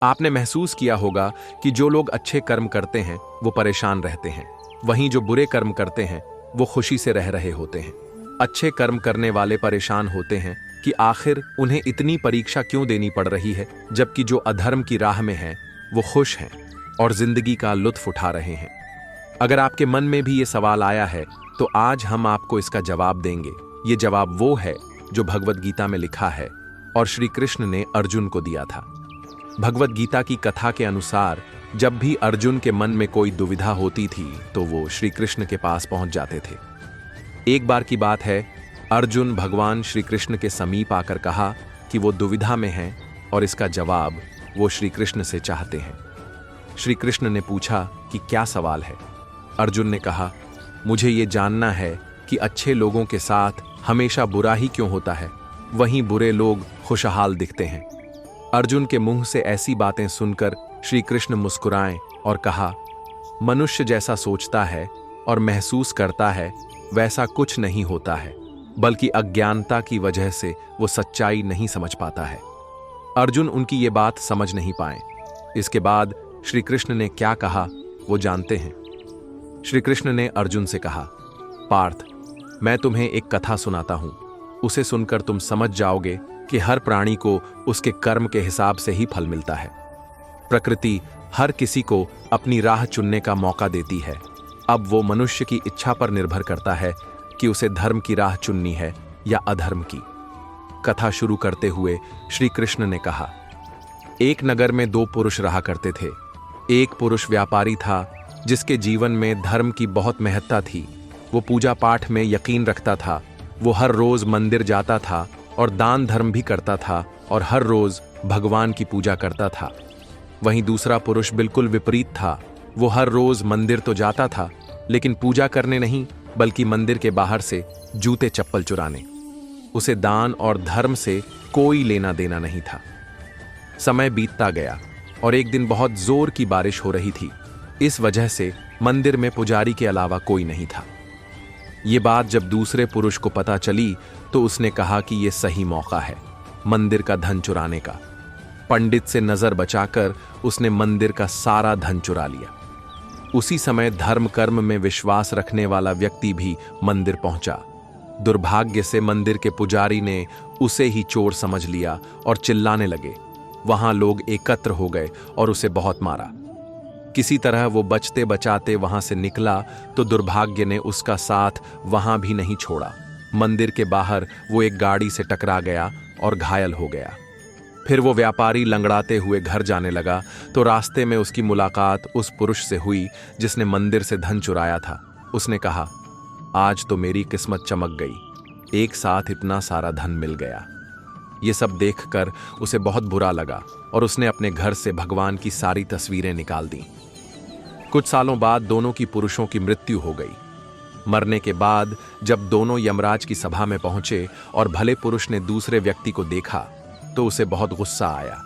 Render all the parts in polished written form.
आपने महसूस किया होगा कि जो लोग अच्छे कर्म करते हैं वो परेशान रहते हैं, वहीं जो बुरे कर्म करते हैं वो खुशी से रह रहे होते हैं। अच्छे कर्म करने वाले परेशान होते हैं कि आखिर उन्हें इतनी परीक्षा क्यों देनी पड़ रही है, जबकि जो अधर्म की राह में हैं वो खुश हैं और जिंदगी का लुत्फ उठा रहे हैं। अगर आपके मन में भी ये सवाल आया है तो आज हम आपको इसका जवाब देंगे। ये जवाब वो है जो भगवद गीता में लिखा है और श्री कृष्ण ने अर्जुन को दिया था। भगवद गीता की कथा के अनुसार जब भी अर्जुन के मन में कोई दुविधा होती थी तो वो श्री कृष्ण के पास पहुंच जाते थे। एक बार की बात है, अर्जुन भगवान श्री कृष्ण के समीप आकर कहा कि वो दुविधा में हैं और इसका जवाब वो श्री कृष्ण से चाहते हैं। श्री कृष्ण ने पूछा कि क्या सवाल है। अर्जुन ने कहा, मुझे ये जानना है कि अच्छे लोगों के साथ हमेशा बुरा ही क्यों होता है, वहीं बुरे लोग खुशहाल दिखते हैं। अर्जुन के मुंह से ऐसी बातें सुनकर श्री कृष्ण मुस्कुराए और कहा, मनुष्य जैसा सोचता है और महसूस करता है वैसा कुछ नहीं होता है, बल्कि अज्ञानता की वजह से वो सच्चाई नहीं समझ पाता है। अर्जुन उनकी ये बात समझ नहीं पाए। इसके बाद श्री कृष्ण ने क्या कहा वो जानते हैं। श्री कृष्ण ने अर्जुन से कहा, पार्थ, मैं तुम्हें एक कथा सुनाता हूं, उसे सुनकर तुम समझ जाओगे कि हर प्राणी को उसके कर्म के हिसाब से ही फल मिलता है। प्रकृति हर किसी को अपनी राह चुनने का मौका देती है। अब वो मनुष्य की इच्छा पर निर्भर करता है कि उसे धर्म की राह चुननी है या अधर्म की। कथा शुरू करते हुए श्री कृष्ण ने कहा, एक नगर में दो पुरुष रहा करते थे। एक पुरुष व्यापारी था जिसके जीवन में धर्म की बहुत महत्ता थी। वो पूजा पाठ में यकीन रखता था। वो हर रोज मंदिर जाता था और दान धर्म भी करता था और हर रोज भगवान की पूजा करता था। वहीं दूसरा पुरुष बिल्कुल विपरीत था। वो हर रोज मंदिर तो जाता था लेकिन पूजा करने नहीं, बल्कि मंदिर के बाहर से जूते चप्पल चुराने। उसे दान और धर्म से कोई लेना देना नहीं था। समय बीतता गया और एक दिन बहुत जोर की बारिश हो रही थी। इस वजह से मंदिर में पुजारी के अलावा कोई नहीं था। ये बात जब दूसरे पुरुष को पता चली तो उसने कहा कि यह सही मौका है मंदिर का धन चुराने का। पंडित से नजर बचाकर उसने मंदिर का सारा धन चुरा लिया। उसी समय धर्म कर्म में विश्वास रखने वाला व्यक्ति भी मंदिर पहुंचा। दुर्भाग्य से मंदिर के पुजारी ने उसे ही चोर समझ लिया और चिल्लाने लगे। वहां लोग एकत्र हो गए और उसे बहुत मारा। किसी तरह वो बचते बचाते वहां से निकला तो दुर्भाग्य ने उसका साथ वहां भी नहीं छोड़ा। मंदिर के बाहर वो एक गाड़ी से टकरा गया और घायल हो गया। फिर वो व्यापारी लंगड़ाते हुए घर जाने लगा तो रास्ते में उसकी मुलाकात उस पुरुष से हुई जिसने मंदिर से धन चुराया था। उसने कहा, आज तो मेरी किस्मत चमक गई, एक साथ इतना सारा धन मिल गया। ये सब देखकर उसे बहुत बुरा लगा और उसने अपने घर से भगवान की सारी तस्वीरें निकाल दी। कुछ सालों बाद दोनों की पुरुषों की मृत्यु हो गई। मरने के बाद जब दोनों यमराज की सभा में पहुंचे और भले पुरुष ने दूसरे व्यक्ति को देखा तो उसे बहुत गुस्सा आया।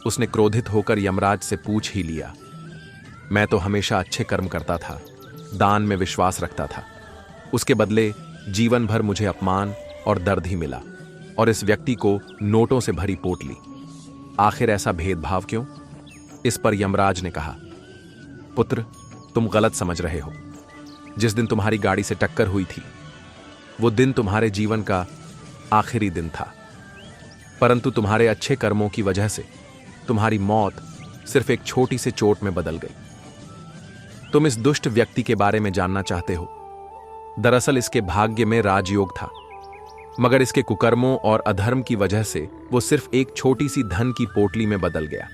उसने क्रोधित होकर यमराज से पूछ ही लिया, मैं तो हमेशा अच्छे कर्म करता था, दान में विश्वास रखता था, उसके बदले जीवन भर मुझे अपमान और दर्द ही मिला और इस व्यक्ति को नोटों से भरी पोटली। आखिर ऐसा भेदभाव क्यों? इस पर यमराज ने कहा, पुत्र, तुम गलत समझ रहे हो। जिस दिन तुम्हारी गाड़ी से टक्कर हुई थी वो दिन तुम्हारे जीवन का आखिरी दिन था, परंतु तुम्हारे अच्छे कर्मों की वजह से तुम्हारी मौत सिर्फ एक छोटी सी चोट में बदल गई। तुम इस दुष्ट व्यक्ति के बारे में जानना चाहते हो। दरअसल इसके भाग्य में राजयोग था, मगर इसके कुकर्मों और अधर्म की वजह से वो सिर्फ एक छोटी सी धन की पोटली में बदल गया।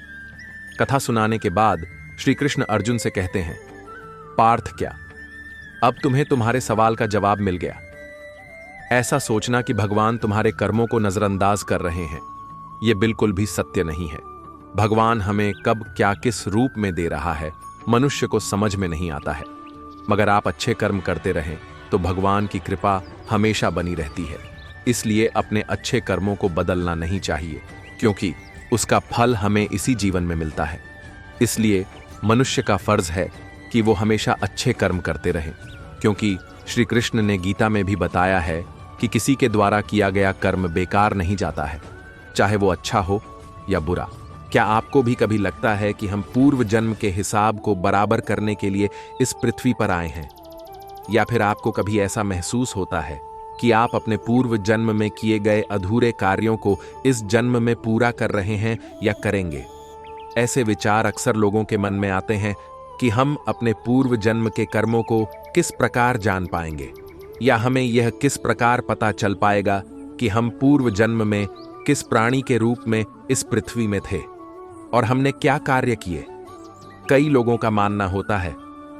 कथा सुनाने के बाद श्री कृष्ण अर्जुन से कहते हैं, पार्थ, क्या अब तुम्हें तुम्हारे सवाल का जवाब मिल गया? ऐसा सोचना कि भगवान तुम्हारे कर्मों को नजरअंदाज कर रहे हैं, यह बिल्कुल भी सत्य नहीं है। भगवान हमें कब क्या किस रूप में दे रहा है मनुष्य को समझ में नहीं आता है, मगर आप अच्छे कर्म करते रहें तो भगवान की कृपा हमेशा बनी रहती है। इसलिए अपने अच्छे कर्मों को बदलना नहीं चाहिए, क्योंकि उसका फल हमें इसी जीवन में मिलता है। इसलिए मनुष्य का फर्ज है कि वो हमेशा अच्छे कर्म करते रहें, क्योंकि श्री कृष्ण ने गीता में भी बताया है कि किसी के द्वारा किया गया कर्म बेकार नहीं जाता है, चाहे वो अच्छा हो या बुरा। क्या आपको भी कभी लगता है कि हम पूर्व जन्म के हिसाब को बराबर करने के लिए इस पृथ्वी पर आए हैं? या फिर आपको कभी ऐसा महसूस होता है कि आप अपने पूर्व जन्म में किए गए अधूरे कार्यों को इस जन्म में पूरा कर रहे हैं या करेंगे? ऐसे विचार अक्सर लोगों के मन में आते हैं कि हम अपने पूर्व जन्म के कर्मों को किस प्रकार जान पाएंगे, या हमें यह किस प्रकार पता चल पाएगा कि हम पूर्व जन्म में किस प्राणी के रूप में इस पृथ्वी में थे और हमने क्या कार्य किए। कई लोगों का मानना होता है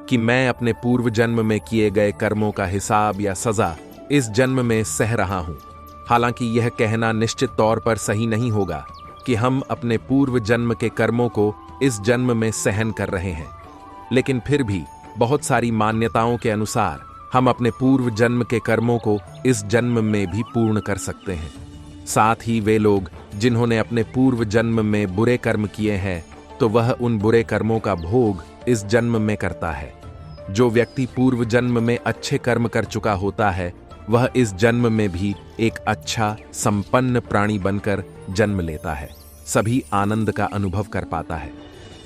कि मैं अपने पूर्व जन्म में किए गए कर्मों का हिसाब या सजा इस जन्म में सह रहा हूं। हालांकि यह कहना निश्चित तौर पर सही नहीं होगा कि हम अपने पूर्व जन्म के कर्मों को इस जन्म में सहन कर रहे हैं, लेकिन फिर भी बहुत सारी मान्यताओं के अनुसार हम अपने पूर्व जन्म के कर्मों को इस जन्म में भी पूर्ण कर सकते हैं। साथ ही वे लोग जिन्होंने अपने पूर्व जन्म में बुरे कर्म किए हैं, तो वह उन बुरे कर्मों का भोग इस जन्म में करता है। जो व्यक्ति पूर्व जन्म में अच्छे कर्म कर चुका होता है, वह इस जन्म में भी एक अच्छा संपन्न प्राणी बनकर जन्म लेता है, सभी आनंद का अनुभव कर पाता है।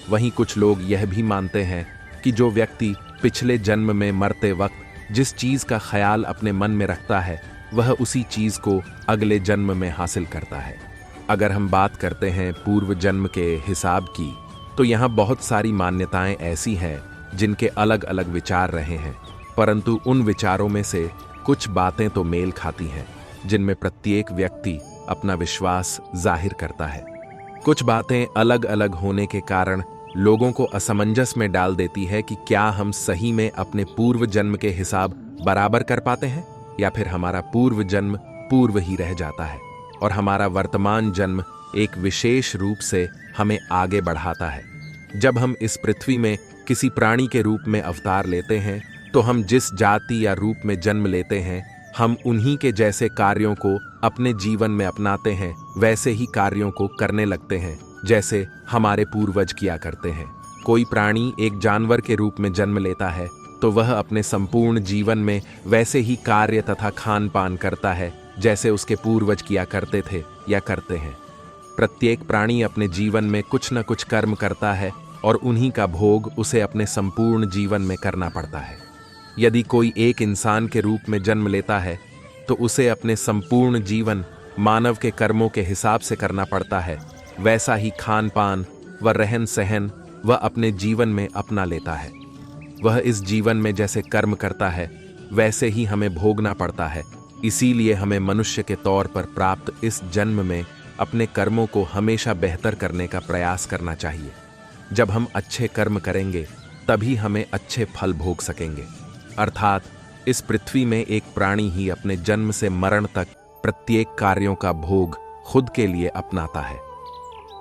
वहीं कुछ लोग यह भी मानते हैं कि जो व्यक्ति पिछले जन्म में मरते वक्त जिस चीज का ख्याल अपने मन में रखता है, वह उसी चीज को अगले जन्म में हासिल करता है। अगर हम बात करते हैं पूर्व जन्म के हिसाब की, तो यहाँ बहुत सारी मान्यताएं ऐसी हैं जिनके अलग अलग विचार रहे हैं, परंतु उन विचारों में से कुछ बातें तो मेल खाती हैं, जिनमें प्रत्येक व्यक्ति अपना विश्वास जाहिर करता है। कुछ बातें अलग अलग होने के कारण लोगों को असमंजस में डाल देती है कि क्या हम सही में अपने पूर्व जन्म के हिसाब बराबर कर पाते हैं, या फिर हमारा पूर्व जन्म पूर्व ही रह जाता है और हमारा वर्तमान जन्म एक विशेष रूप से हमें आगे बढ़ाता है। जब हम इस पृथ्वी में किसी प्राणी के रूप में अवतार लेते हैं, तो हम जिस जाति या रूप में जन्म लेते हैं, हम उन्हीं के जैसे कार्यों को अपने जीवन में अपनाते हैं, वैसे ही कार्यों को करने लगते हैं जैसे हमारे पूर्वज किया करते हैं। कोई प्राणी एक जानवर के रूप में जन्म लेता है, तो वह अपने संपूर्ण जीवन में वैसे ही कार्य तथा खान पान करता है जैसे उसके पूर्वज किया करते थे या करते हैं। प्रत्येक प्राणी अपने जीवन में कुछ न कुछ कर्म करता है और उन्हीं का भोग उसे अपने संपूर्ण जीवन में करना पड़ता है। यदि कोई एक इंसान के रूप में जन्म लेता है, तो उसे अपने संपूर्ण जीवन मानव के कर्मों के हिसाब से करना पड़ता है। वैसा ही खान पान व रहन सहन वह अपने जीवन में अपना लेता है। वह इस जीवन में जैसे कर्म करता है, वैसे ही हमें भोगना पड़ता है। इसीलिए हमें मनुष्य के तौर पर प्राप्त इस जन्म में अपने कर्मों को हमेशा बेहतर करने का प्रयास करना चाहिए। जब हम अच्छे कर्म करेंगे, तभी हमें अच्छे फल भोग सकेंगे। अर्थात इस पृथ्वी में एक प्राणी ही अपने जन्म से मरण तक प्रत्येक कार्यों का भोग खुद के लिए अपनाता है।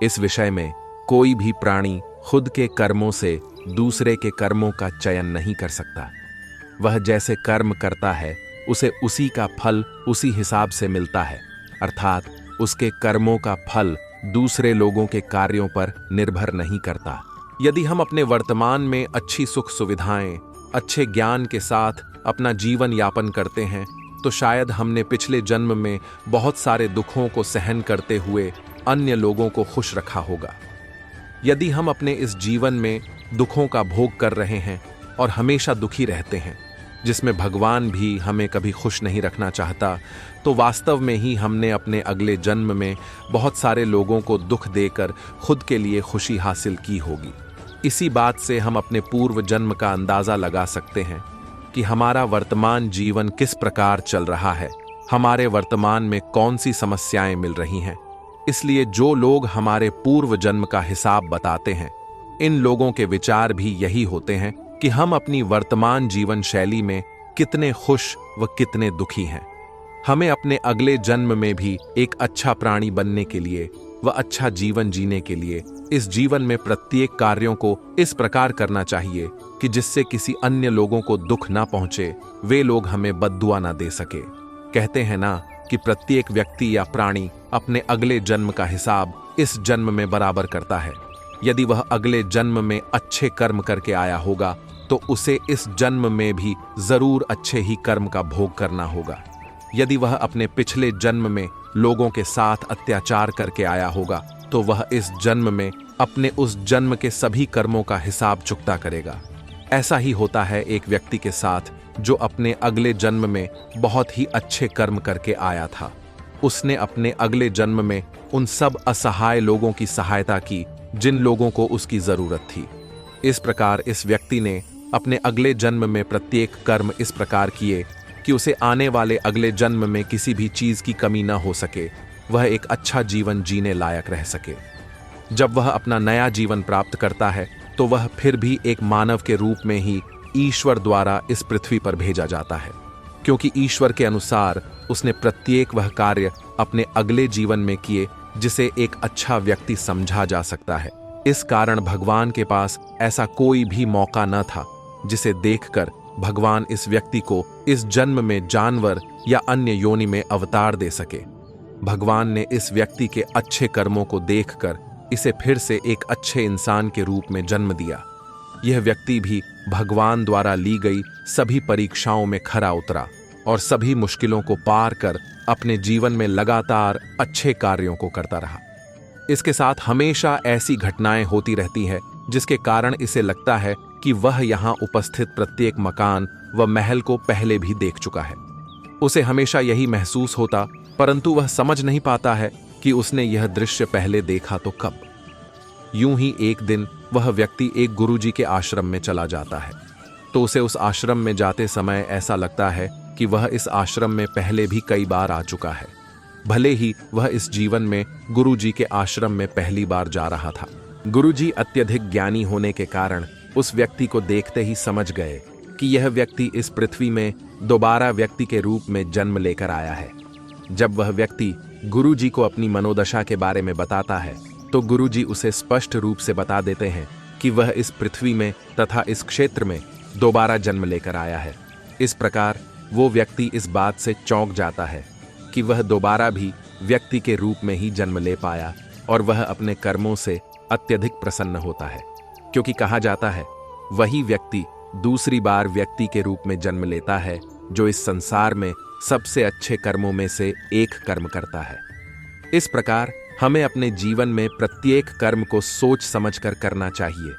इस विषय में कोई भी प्राणी खुद के कर्मों से दूसरे के कर्मों का चयन नहीं कर सकता। वह जैसे कर्म करता है, उसे उसी का फल उसी हिसाब से मिलता है। अर्थात उसके कर्मों का फल दूसरे लोगों के कार्यों पर निर्भर नहीं करता। यदि हम अपने वर्तमान में अच्छी सुख सुविधाएं, अच्छे ज्ञान के साथ अपना जीवन यापन करते हैं, तो शायद हमने पिछले जन्म में बहुत सारे दुखों को सहन करते हुए अन्य लोगों को खुश रखा होगा। यदि हम अपने इस जीवन में दुखों का भोग कर रहे हैं और हमेशा दुखी रहते हैं, जिसमें भगवान भी हमें कभी खुश नहीं रखना चाहता, तो वास्तव में ही हमने अपने अगले जन्म में बहुत सारे लोगों को दुख देकर खुद के लिए खुशी हासिल की होगी। इसी बात से हम अपने पूर्व जन्म का अंदाजा लगा सकते हैं कि हमारा वर्तमान जीवन किस प्रकार चल रहा है, हमारे वर्तमान में कौन सी समस्याएं मिल रही हैं। इसलिए जो लोग हमारे पूर्व जन्म का हिसाब बताते हैं, इन लोगों के विचार भी यही होते हैं कि हम अपनी वर्तमान जीवन शैली में कितने खुश व कितने दुखी हैं। हमें अपने अगले जन्म में भी एक अच्छा प्राणी बनने के लिए व अच्छा जीवन जीने के लिए इस जीवन में प्रत्येक कार्यों को इस प्रकार करना चाहिए कि जिससे किसी अन्य लोगों को दुख ना पहुंचे, वे लोग हमें बद्दुआ ना दे सके। कहते हैं ना कि प्रत्येक व्यक्ति या प्राणी अपने अगले जन्म का हिसाब इस जन्म में बराबर करता है। यदि वह अगले जन्म में अच्छे कर्म करके आया होगा, तो उसे इस जन्म में भी जरूर अच्छे ही कर्म का भोग करना होगा। यदि वह अपने पिछले जन्म में लोगों के साथ अत्याचार करके आया होगा, तो वह इस जन्म में अपने उस जन्म के सभी कर्मों का हिसाब चुकता करेगा। ऐसा ही होता है एक व्यक्ति के साथ जो अपने अगले जन्म में बहुत ही अच्छे कर्म करके आया था। उसने अपने अगले जन्म में उन सब असहाय लोगों की सहायता की जिन लोगों को उसकी जरूरत थी। इस प्रकार इस व्यक्ति ने अपने अगले जन्म में प्रत्येक कर्म इस प्रकार किए कि उसे आने वाले अगले जन्म में किसी भी चीज की कमी न हो सके, वह एक अच्छा जीवन जीने लायक रह सके। जब वह अपना नया जीवन प्राप्त करता है तो वह फिर भी एक मानव के रूप में ही ईश्वर द्वारा इस पृथ्वी पर भेजा जाता है, क्योंकि ईश्वर के अनुसार उसने प्रत्येक वह कार्य अपने अगले जीवन में किए जिसे एक अच्छा व्यक्ति समझा जा सकता है। इस कारण भगवान के पास ऐसा कोई भी मौका न था जिसे देखकर भगवान इस व्यक्ति को इस जन्म में जानवर या अन्य योनि में अवतार दे सके। भगवान ने इस व्यक्ति के अच्छे कर्मों को देखकर इसे फिर से एक अच्छे इंसान के रूप में जन्म दिया। यह व्यक्ति भी भगवान द्वारा ली गई सभी परीक्षाओं में खरा उतरा और सभी मुश्किलों को पार कर अपने जीवन में लगातार अच्छे कार्यों को करता रहा। इसके साथ हमेशा ऐसी घटनाएं होती रहती हैं जिसके कारण इसे लगता है कि वह यहाँ उपस्थित प्रत्येक मकान व महल को पहले भी देख चुका है। उसे हमेशा यही महसूस होता, परंतु वह समझ नहीं पाता है कि उसने यह दृश्य पहले देखा तो कब। यूं ही एक दिन वह व्यक्ति एक गुरुजी के आश्रम में चला जाता है, तो उसे उस आश्रम में जाते समय ऐसा लगता है कि वह इस आश्रम में पहले भी कई बार आ चुका है, भले ही वह इस जीवन में गुरुजी के आश्रम में पहली बार जा रहा था। गुरुजी अत्यधिक ज्ञानी होने के कारण उस व्यक्ति को देखते ही समझ गए कि यह व्यक्ति इस पृथ्वी में दोबारा व्यक्ति के रूप में जन्म लेकर आया है। जब वह व्यक्ति गुरुजी को अपनी मनोदशा के बारे में बताता है तो गुरुजी उसे स्पष्ट रूप से बता देते हैं कि वह इस पृथ्वी में तथा इस क्षेत्र में दोबारा जन्म लेकर आया है। इस प्रकार वो व्यक्ति इस बात से चौंक जाता है कि वह दोबारा भी व्यक्ति के रूप में ही जन्म ले पाया और वह अपने कर्मों से अत्यधिक प्रसन्न होता है, क्योंकि कहा जाता है वही व्यक्ति दूसरी बार व्यक्ति के रूप में जन्म लेता है जो इस संसार में सबसे अच्छे कर्मों में से एक कर्म करता है। इस प्रकार हमें अपने जीवन में प्रत्येक कर्म को सोच समझकर करना चाहिए,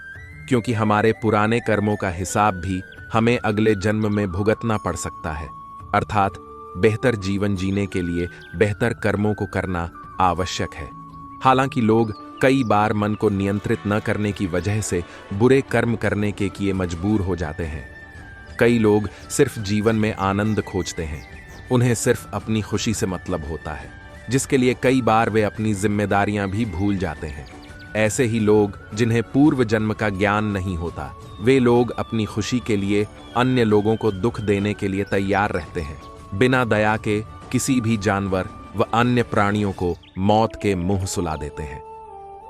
क्योंकि हमारे पुराने कर्मों का हिसाब भी हमें अगले जन्म में भुगतना पड़ सकता है। अर्थात बेहतर जीवन जीने के लिए बेहतर कर्मों को करना आवश्यक है। हालांकि लोग कई बार मन को नियंत्रित न करने की वजह से बुरे कर्म करने के किए मजबूर हो जाते हैं। कई लोग सिर्फ जीवन में आनंद खोजते हैं, उन्हें सिर्फ अपनी खुशी से मतलब होता है, जिसके लिए कई बार वे अपनी जिम्मेदारियां भी भूल जाते हैं। ऐसे ही लोग जिन्हें पूर्व जन्म का ज्ञान नहीं होता, वे लोग अपनी खुशी के लिए अन्य लोगों को दुख देने के लिए तैयार रहते हैं। बिना दया के किसी भी जानवर व अन्य प्राणियों को मौत के मुंह सुला देते हैं।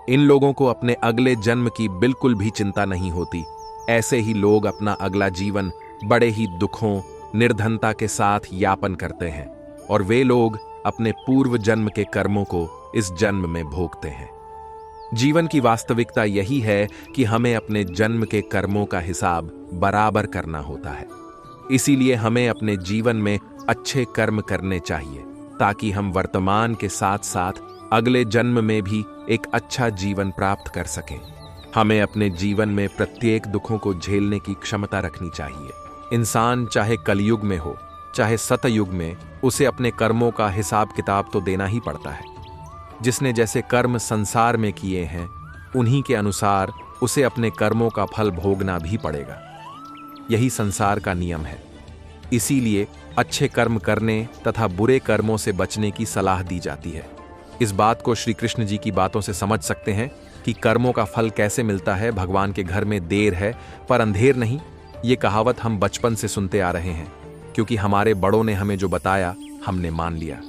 इन लोगों को अपने अगले जन्म की बिल्कुल भी चिंता नहीं होती। ऐसे ही लोग अपना अगला जीवन बड़े ही दुखों, निर्धनता के साथ यापन करते हैं और वे लोग अपने पूर्व जन्म के कर्मों को इस जन्म में भोगते हैं। जीवन की वास्तविकता यही है कि हमें अपने जन्म के कर्मों का हिसाब बराबर करना होता है। इसीलिए हमें अपने जीवन में अच्छे कर्म करने चाहिए ताकि हम वर्तमान के साथ साथ अगले जन्म में भी एक अच्छा जीवन प्राप्त कर सकें। हमें अपने जीवन में प्रत्येक दुखों को झेलने की क्षमता रखनी चाहिए। इंसान चाहे कलयुग में हो चाहे सतयुग में, उसे अपने कर्मों का हिसाब किताब तो देना ही पड़ता है। जिसने जैसे कर्म संसार में किए हैं उन्हीं के अनुसार उसे अपने कर्मों का फल भोगना भी पड़ेगा। यही संसार का नियम है। इसीलिए अच्छे कर्म करने तथा बुरे कर्मों से बचने की सलाह दी जाती है। इस बात को श्री कृष्ण जी की बातों से समझ सकते हैं कि कर्मों का फल कैसे मिलता है। भगवान के घर में देर है पर अंधेर नहीं, ये कहावत हम बचपन से सुनते आ रहे हैं, क्योंकि हमारे बड़ों ने हमें जो बताया हमने मान लिया।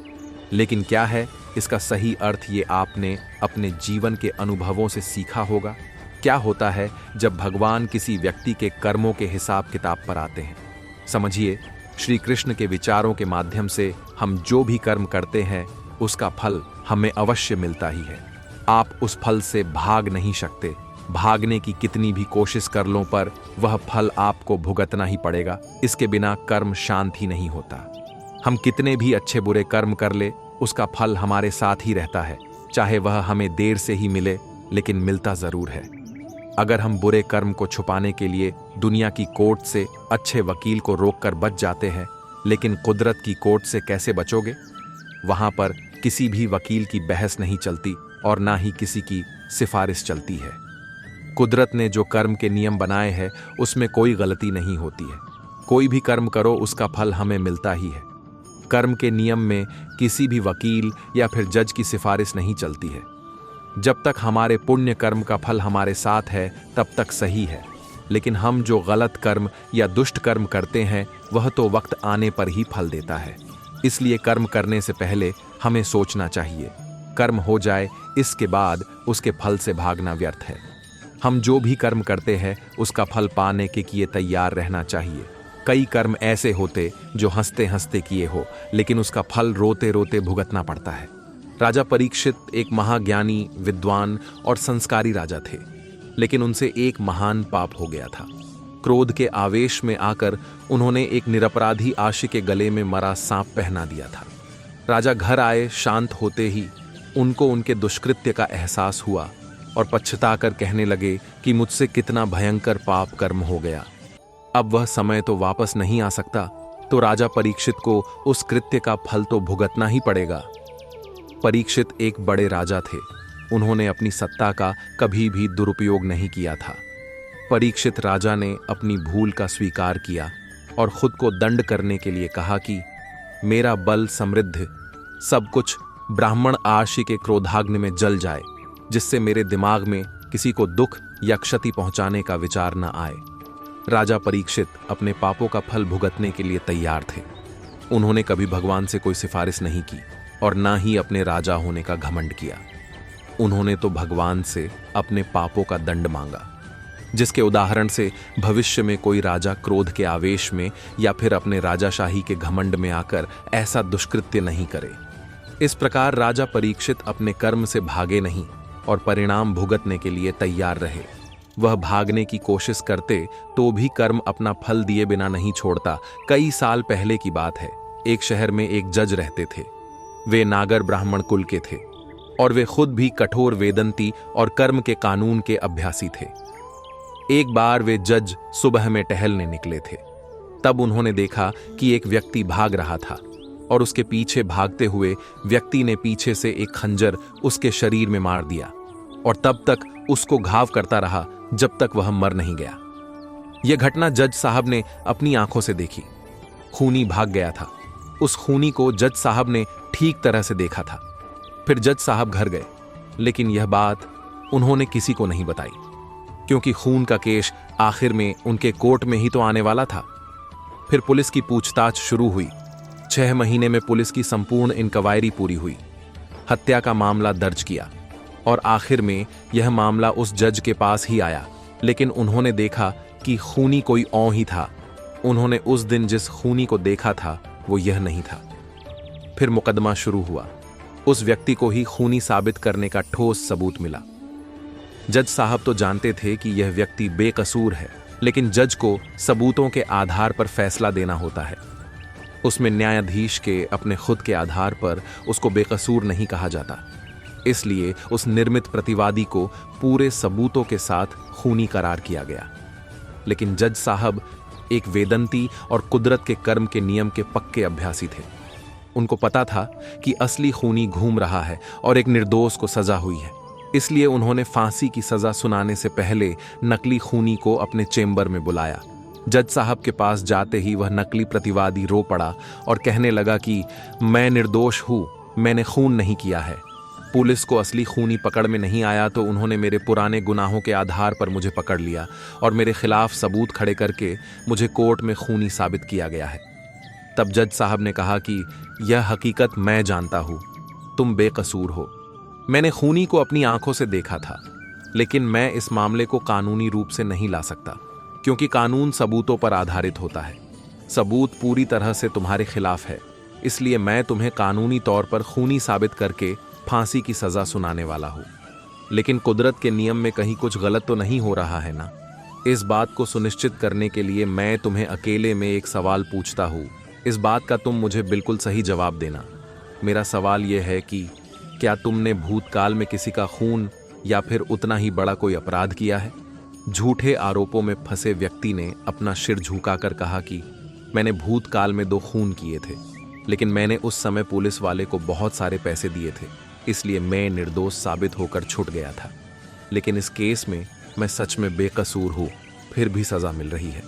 लेकिन क्या है इसका सही अर्थ, ये आपने अपने जीवन के अनुभवों से सीखा होगा। क्या होता है जब भगवान किसी व्यक्ति के कर्मों के हिसाब किताब पर आते हैं? समझिए, श्री कृष्ण के विचारों के माध्यम से हम जो भी कर्म करते हैं उसका फल हमें अवश्य मिलता ही है। आप उस फल से भाग नहीं सकते। भागने की कितनी भी कोशिश कर लो पर वह फल आपको भुगतना ही पड़ेगा। इसके बिना कर्म शांत ही नहीं होता। हम कितने भी अच्छे बुरे कर्म कर ले, उसका फल हमारे साथ ही रहता है, चाहे वह हमें देर से ही मिले, लेकिन मिलता जरूर है। अगर हम बुरे कर्म को छुपाने के लिए दुनिया की कोर्ट से अच्छे वकील को रोककर बच जाते हैं, लेकिन कुदरत की कोर्ट से कैसे बचोगे? वहां पर किसी भी वकील की बहस नहीं चलती और ना ही किसी की सिफारिश चलती है। कुदरत ने जो कर्म के नियम बनाए हैं उसमें कोई गलती नहीं होती है। कोई भी कर्म करो उसका फल हमें मिलता ही है। कर्म के नियम में किसी भी वकील या फिर जज की सिफारिश नहीं चलती है। जब तक हमारे पुण्य कर्म का फल हमारे साथ है तब तक सही है, लेकिन हम जो गलत कर्म या दुष्ट कर्म करते हैं वह तो वक्त आने पर ही फल देता है। इसलिए कर्म करने से पहले हमें सोचना चाहिए। कर्म हो जाए इसके बाद उसके फल से भागना व्यर्थ है। हम जो भी कर्म करते हैं उसका फल पाने के लिए तैयार रहना चाहिए। कई कर्म ऐसे होते जो हंसते हंसते किए हो, लेकिन उसका फल रोते रोते भुगतना पड़ता है। राजा परीक्षित एक महाज्ञानी, विद्वान और संस्कारी राजा थे, लेकिन उनसे एक महान पाप हो गया था। क्रोध के आवेश में आकर उन्होंने एक निरपराधी आशिक के गले में मरा सांप पहना दिया था। राजा घर आए, शांत होते ही उनको उनके दुष्कृत्य का एहसास हुआ और पछताकर कहने लगे कि मुझसे कितना भयंकर पाप कर्म हो गया। अब वह समय तो वापस नहीं आ सकता, तो राजा परीक्षित को उस कृत्य का फल तो भुगतना ही पड़ेगा। परीक्षित एक बड़े राजा थे। उन्होंने अपनी सत्ता का कभी भी दुरुपयोग नहीं किया था। परीक्षित राजा ने अपनी भूल का स्वीकार किया और खुद को दंड करने के लिए कहा कि मेरा बल, समृद्धि, सब कुछ ब्राह्मण आशी के क्रोधाग्नि में जल जाए, जिससे मेरे दिमाग में किसी को दुख या क्षति पहुंचाने का विचार न आए। राजा परीक्षित अपने पापों का फल भुगतने के लिए तैयार थे। उन्होंने कभी भगवान से कोई सिफारिश नहीं की और ना ही अपने राजा होने का घमंड किया। उन्होंने तो भगवान से अपने पापों का दंड मांगा, जिसके उदाहरण से भविष्य में कोई राजा क्रोध के आवेश में या फिर अपने राजाशाही के घमंड में आकर ऐसा दुष्कृत्य नहीं करे। इस प्रकार राजा परीक्षित अपने कर्म से भागे नहीं और परिणाम भुगतने के लिए तैयार रहे। वह भागने की कोशिश करते तो भी कर्म अपना फल दिए बिना नहीं छोड़ता। कई साल पहले की बात है। एक शहर में एक जज रहते थे। वे नागर ब्राह्मण कुल के थे और वे खुद भी कठोर वेदंती और कर्म के कानून के अभ्यासी थे। एक बार वे जज सुबह में टहलने निकले थे। तब उन्होंने देखा कि एक व्यक्ति भाग रहा था और उसके पीछे भागते हुए व्यक्ति ने पीछे से एक खंजर उसके शरीर में मार दिया और तब तक उसको घाव करता रहा जब तक वह मर नहीं गया। यह घटना जज साहब ने अपनी आंखों से देखी। खूनी भाग गया था। उस खूनी को जज साहब ने ठीक तरह से देखा था। फिर जज साहब घर गए, लेकिन यह बात उन्होंने किसी को नहीं बताई, क्योंकि खून का केस आखिर में उनके कोर्ट में ही तो आने वाला था। फिर पुलिस की पूछताछ शुरू हुई। 6 महीने में पुलिस की संपूर्ण इंक्वायरी पूरी हुई। हत्या का मामला दर्ज किया और आखिर में यह मामला उस जज के पास ही आया, लेकिन उन्होंने देखा कि खूनी कोई और ही था। उन्होंने उस दिन जिस खूनी को देखा था वो यह नहीं था। फिर मुकदमा शुरू हुआ। उस व्यक्ति को ही खूनी साबित करने का ठोस सबूत मिला। जज साहब तो जानते थे कि यह व्यक्ति बेकसूर है, लेकिन जज को सबूतों के आधार पर फैसला देना होता है। उसमें न्यायाधीश के अपने खुद के आधार पर उसको बेकसूर नहीं कहा जाता। इसलिए उस निर्मित प्रतिवादी को पूरे सबूतों के साथ खूनी करार किया गया। लेकिन जज साहब एक वेदंती और कुदरत के कर्म के नियम के पक्के अभ्यासी थे। उनको पता था कि असली खूनी घूम रहा है और एक निर्दोष को सजा हुई है। इसलिए उन्होंने फांसी की सजा सुनाने से पहले नकली खूनी को अपने चेंबर में बुलाया। जज साहब के पास जाते ही वह नकली प्रतिवादी रो पड़ा और कहने लगा कि मैं निर्दोष हूं, मैंने खून नहीं किया है। पुलिस को असली खूनी पकड़ में नहीं आया तो उन्होंने मेरे पुराने गुनाहों के आधार पर मुझे पकड़ लिया और मेरे खिलाफ सबूत खड़े करके मुझे कोर्ट में खूनी साबित किया गया है। तब जज साहब ने कहा कि यह हकीकत मैं जानता हूं, तुम बेकसूर हो। मैंने खूनी को अपनी आंखों से देखा था, लेकिन मैं इस मामले को कानूनी रूप से नहीं ला सकता, क्योंकि कानून सबूतों पर आधारित होता है। सबूत पूरी तरह से तुम्हारे खिलाफ है, इसलिए मैं तुम्हें कानूनी तौर पर खूनी साबित करके फांसी की सजा सुनाने वाला हूं। लेकिन कुदरत के नियम में कहीं कुछ गलत तो नहीं हो रहा है ना? इस बात को सुनिश्चित करने के लिए मैं तुम्हें अकेले में एक सवाल पूछता हूं। इस बात का तुम मुझे बिल्कुल सही जवाब देना। मेरा सवाल यह है कि क्या तुमने भूतकाल में किसी का खून या फिर उतना ही बड़ा कोई अपराध किया है? झूठे आरोपों में फंसे व्यक्ति ने अपना सिर झुकाकर कहा कि मैंने भूतकाल में 2 खून किए थे, लेकिन मैंने उस समय पुलिस वाले को बहुत सारे पैसे दिए थे, इसलिए मैं निर्दोष साबित होकर छूट गया था। लेकिन इस केस में मैं सच में बेकसूर हूँ, फिर भी सजा मिल रही है।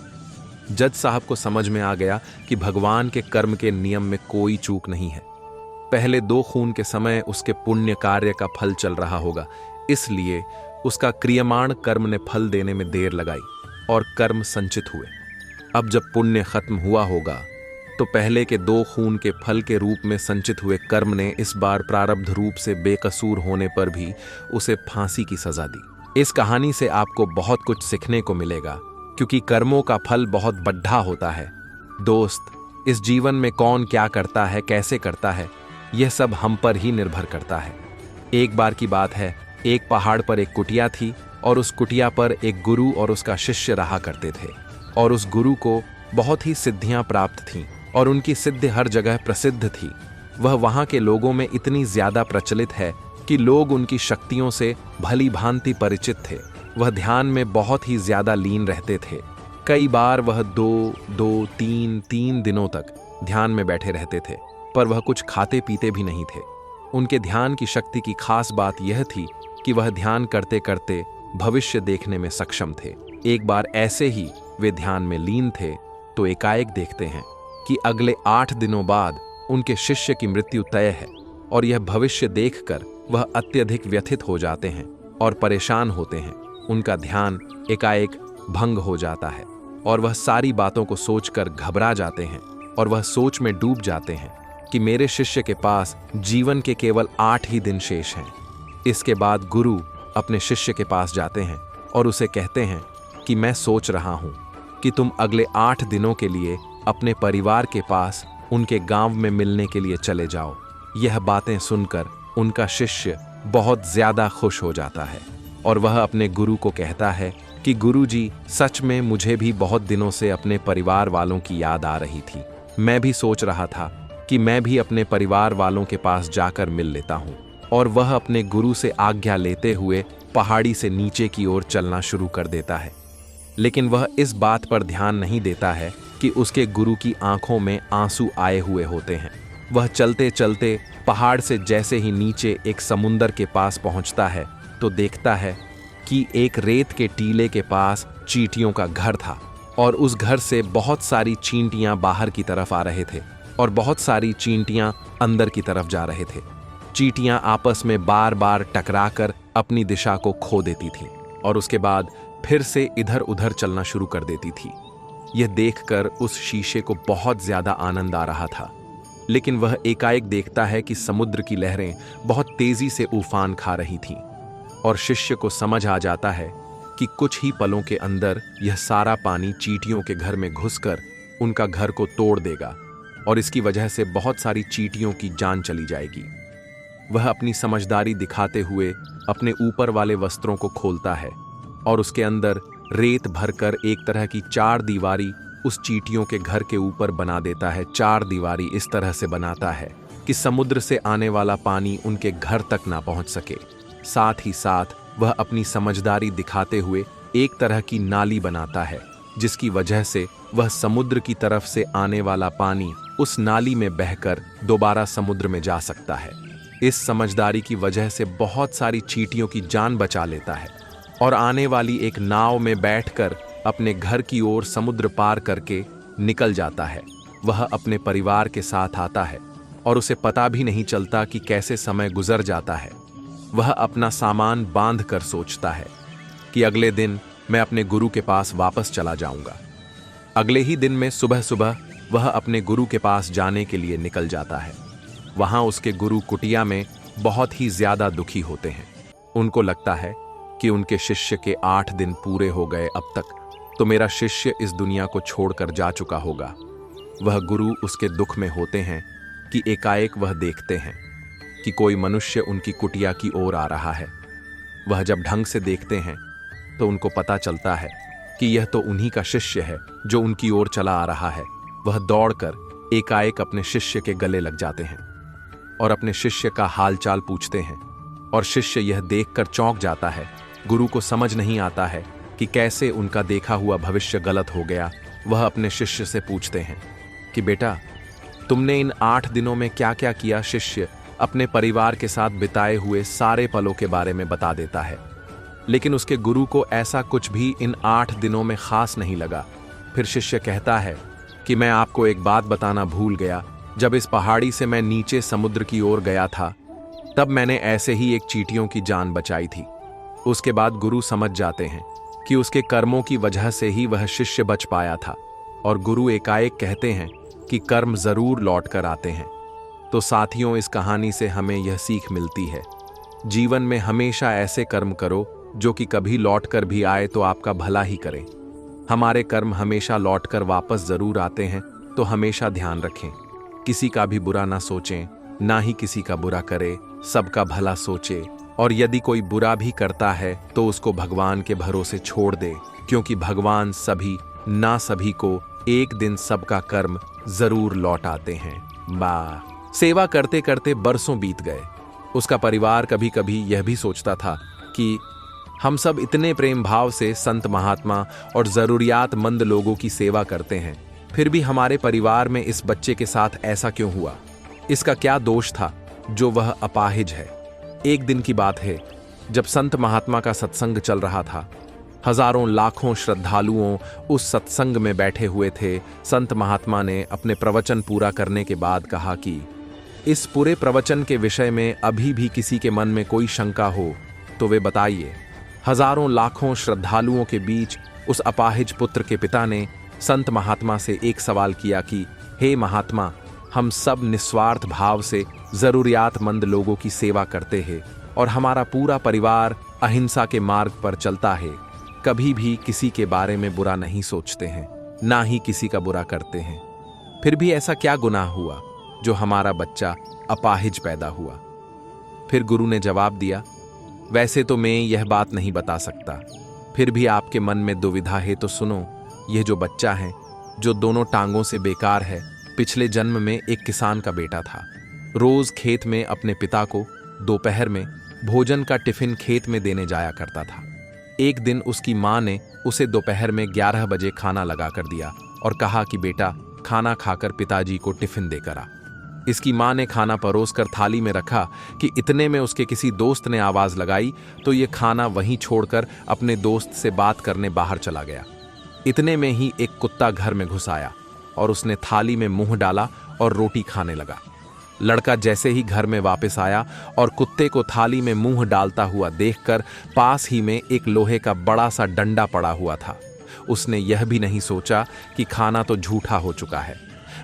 जज साहब को समझ में आ गया कि भगवान के कर्म के नियम में कोई चूक नहीं है। पहले 2 खून के समय उसके पुण्य कार्य का फल चल रहा होगा, इसलिए उसका क्रियमाण कर्म ने फल देने में देर लगाई और कर्म संचित हुए। अब जब पुण्य खत्म हुआ होगा तो पहले के 2 खून के फल के रूप में संचित हुए कर्म ने इस बार प्रारब्ध रूप से बेकसूर होने पर भी उसे फांसी की सजा दी। इस कहानी से आपको बहुत कुछ सीखने को मिलेगा, क्योंकि कर्मों का फल बहुत बड्ढा होता है। दोस्त, इस जीवन में कौन क्या करता है, कैसे करता है, यह सब हम पर ही निर्भर करता है। एक बार की बात है, एक पहाड़ पर एक कुटिया थी और उस कुटिया पर एक गुरु और उसका शिष्य रहा करते थे। और उस गुरु को बहुत ही सिद्धियां प्राप्त थीं और उनकी सिद्धि हर जगह प्रसिद्ध थी। वह वहां के लोगों में इतनी ज्यादा प्रचलित है कि लोग उनकी शक्तियों से भली भांति परिचित थे। वह ध्यान में बहुत ही ज्यादा लीन रहते थे। कई बार वह 2-3 दिनों तक ध्यान में बैठे रहते थे, पर वह कुछ खाते पीते भी नहीं थे। उनके ध्यान की शक्ति की खास बात यह थी कि वह ध्यान करते करते भविष्य देखने में सक्षम थे। एक बार ऐसे ही वे ध्यान में लीन थे तो एकाएक देखते हैं कि अगले 8 दिनों बाद उनके शिष्य की मृत्यु तय है, और यह भविष्य देखकर वह अत्यधिक व्यथित हो जाते हैं और परेशान होते हैं। उनका ध्यान एकाएक भंग हो जाता है और वह सारी बातों को सोचकर घबरा जाते हैं और वह सोच में डूब जाते हैं कि मेरे शिष्य के पास जीवन के केवल 8 ही दिन शेष हैं। इसके बाद गुरु अपने शिष्य के पास जाते हैं और उसे कहते हैं कि मैं सोच रहा हूं कि तुम अगले 8 दिनों के लिए अपने परिवार के पास उनके गांव में मिलने के लिए चले जाओ। यह बातें सुनकर उनका शिष्य बहुत ज्यादा खुश हो जाता है और वह अपने गुरु को कहता है कि गुरुजी, सच में मुझे भी बहुत दिनों से अपने परिवार वालों की याद आ रही थी। मैं भी सोच रहा था कि मैं भी अपने परिवार वालों के पास जाकर मिल लेता हूँ। और वह अपने गुरु से आज्ञा लेते हुए पहाड़ी से नीचे की ओर चलना शुरू कर देता है। लेकिन वह इस बात पर ध्यान नहीं देता है कि उसके गुरु की आंखों में आंसू आए हुए होते हैं। वह चलते चलते पहाड़ से जैसे ही नीचे एक समुंदर के पास पहुंचता है तो देखता है कि एक रेत के टीले के पास चींटियों का घर था और उस घर से बहुत सारी चींटियां बाहर की तरफ आ रहे थे और बहुत सारी चींटियां अंदर की तरफ जा रहे थे। चींटियां आपस में बार बार टकराकर अपनी दिशा को खो देती थीं और उसके बाद फिर से इधर उधर चलना शुरू कर देती थी। यह देखकर उस शीशे को बहुत ज्यादा आनंद आ रहा था, लेकिन वह एकाएक देखता है कि समुद्र की लहरें बहुत तेजी से उफान खा रही थीं और शिष्य को समझ आ जाता है कि कुछ ही पलों के अंदर यह सारा पानी चींटियों के घर में घुसकर उनका घर को तोड़ देगा और इसकी वजह से बहुत सारी चींटियों की जान चली जाएगी। वह अपनी समझदारी दिखाते हुए अपने ऊपर वाले वस्त्रों को खोलता है और उसके अंदर रेत भरकर एक तरह की 4 दीवारी उस चींटियों के घर के ऊपर बना देता है। 4 दीवारी इस तरह से बनाता है कि समुद्र से आने वाला पानी उनके घर तक ना पहुंच सके। साथ ही साथ वह अपनी समझदारी दिखाते हुए एक तरह की नाली बनाता है, जिसकी वजह से वह समुद्र की तरफ से आने वाला पानी उस नाली में बहकर दोबारा समुद्र में जा सकता है। इस समझदारी की वजह से बहुत सारी चींटियों की जान बचा लेता है और आने वाली एक नाव में बैठकर अपने घर की ओर समुद्र पार करके निकल जाता है। वह अपने परिवार के साथ आता है और उसे पता भी नहीं चलता कि कैसे समय गुजर जाता है। वह अपना सामान बांध कर सोचता है कि अगले दिन मैं अपने गुरु के पास वापस चला जाऊंगा। अगले ही दिन में सुबह सुबह वह अपने गुरु के पास जाने के लिए निकल जाता है। वहां उसके गुरु कुटिया में बहुत ही ज्यादा दुखी होते हैं। उनको लगता है कि उनके शिष्य के 8 दिन पूरे हो गए, अब तक तो मेरा शिष्य इस दुनिया को छोड़कर जा चुका होगा। वह गुरु उसके दुख में होते हैं कि एकाएक वह देखते हैं कि कोई मनुष्य उनकी कुटिया की ओर आ रहा है। वह जब ढंग से देखते हैं तो उनको पता चलता है कि यह तो उन्हीं का शिष्य है जो उनकी ओर चला आ रहा है। वह दौड़कर एकाएक अपने शिष्य के गले लग जाते हैं। और अपने शिष्य का हालचाल पूछते हैं। और शिष्य यह देखकर चौंक जाता है। गुरु को समझ नहीं आता है कि कैसे उनका देखा हुआ भविष्य गलत हो गया। वह अपने शिष्य से पूछते हैं कि बेटा, तुमने इन 8 दिनों में क्या क्या किया। शिष्य अपने परिवार के साथ बिताए हुए सारे पलों के बारे में बता देता है, लेकिन उसके गुरु को ऐसा कुछ भी इन 8 दिनों में खास नहीं लगा। फिर शिष्य कहता है कि मैं आपको एक बात बताना भूल गया। जब इस पहाड़ी से मैं नीचे समुद्र की ओर गया था, तब मैंने ऐसे ही एक चींटियों की जान बचाई थी। उसके बाद गुरु समझ जाते हैं कि उसके कर्मों की वजह से ही वह शिष्य बच पाया था, और गुरु एकाएक कहते हैं कि कर्म जरूर लौट कर आते हैं। तो साथियों, इस कहानी से हमें यह सीख मिलती है, जीवन में हमेशा ऐसे कर्म करो जो कि कभी लौट कर भी आए तो आपका भला ही करें। हमारे कर्म हमेशा लौट कर वापस जरूर आते हैं, तो हमेशा ध्यान रखें, किसी का भी बुरा ना सोचें, ना ही किसी का बुरा करे, सबका भला सोचे। और यदि कोई बुरा भी करता है तो उसको भगवान के भरोसे छोड़ दे, क्योंकि भगवान सभी ना सभी को एक दिन सबका कर्म जरूर लौट आते हैं। सेवा करते करते बरसों बीत गए। उसका परिवार कभी कभी यह भी सोचता था कि हम सब इतने प्रेम भाव से संत महात्मा और जरूरियातमंद लोगों की सेवा करते हैं, फिर भी हमारे परिवार में इस बच्चे के साथ ऐसा क्यों हुआ? इसका क्या दोष था जो वह अपाहिज है? एक दिन की बात है, जब संत महात्मा का सत्संग चल रहा था। हजारों लाखों श्रद्धालुओं उस सत्संग में बैठे हुए थे। संत महात्मा ने अपने प्रवचन पूरा करने के बाद कहा कि इस पूरे प्रवचन के विषय में अभी भी किसी के मन में कोई शंका हो तो वे बताइए। हजारों लाखों श्रद्धालुओं के बीच उस अपाहिज पुत्र के पिता ने संत महात्मा से एक सवाल किया कि हे महात्मा, हम सब निस्वार्थ भाव से जरूरियातमंद लोगों की सेवा करते हैं और हमारा पूरा परिवार अहिंसा के मार्ग पर चलता है, कभी भी किसी के बारे में बुरा नहीं सोचते हैं, ना ही किसी का बुरा करते हैं। फिर भी ऐसा क्या गुनाह हुआ जो हमारा बच्चा अपाहिज पैदा हुआ? फिर गुरु ने जवाब दिया, वैसे तो मैं यह बात नहीं बता सकता, फिर भी आपके मन में दुविधा है तो सुनो। यह जो बच्चा है, जो दोनों टांगों से बेकार है, पिछले जन्म में एक किसान का बेटा था। रोज खेत में अपने पिता को दोपहर में भोजन का टिफिन खेत में देने जाया करता था। एक दिन उसकी माँ ने उसे दोपहर में 11 बजे खाना लगा कर दिया और कहा कि बेटा, खाना खाकर पिताजी को टिफिन देकर आ। इसकी माँ ने खाना परोस कर थाली में रखा कि इतने में उसके किसी दोस्त ने आवाज लगाई, तो ये खाना वहीं छोड़कर अपने दोस्त से बात करने बाहर चला गया। इतने में ही एक कुत्ता घर में घुस आया और उसने थाली में मुंह डाला और रोटी खाने लगा। लड़का जैसे ही घर में वापस आया और कुत्ते को थाली में मुंह डालता हुआ देखकर पास ही में एक लोहे का बड़ा सा डंडा पड़ा हुआ था, उसने यह भी नहीं सोचा कि खाना तो झूठा हो चुका है।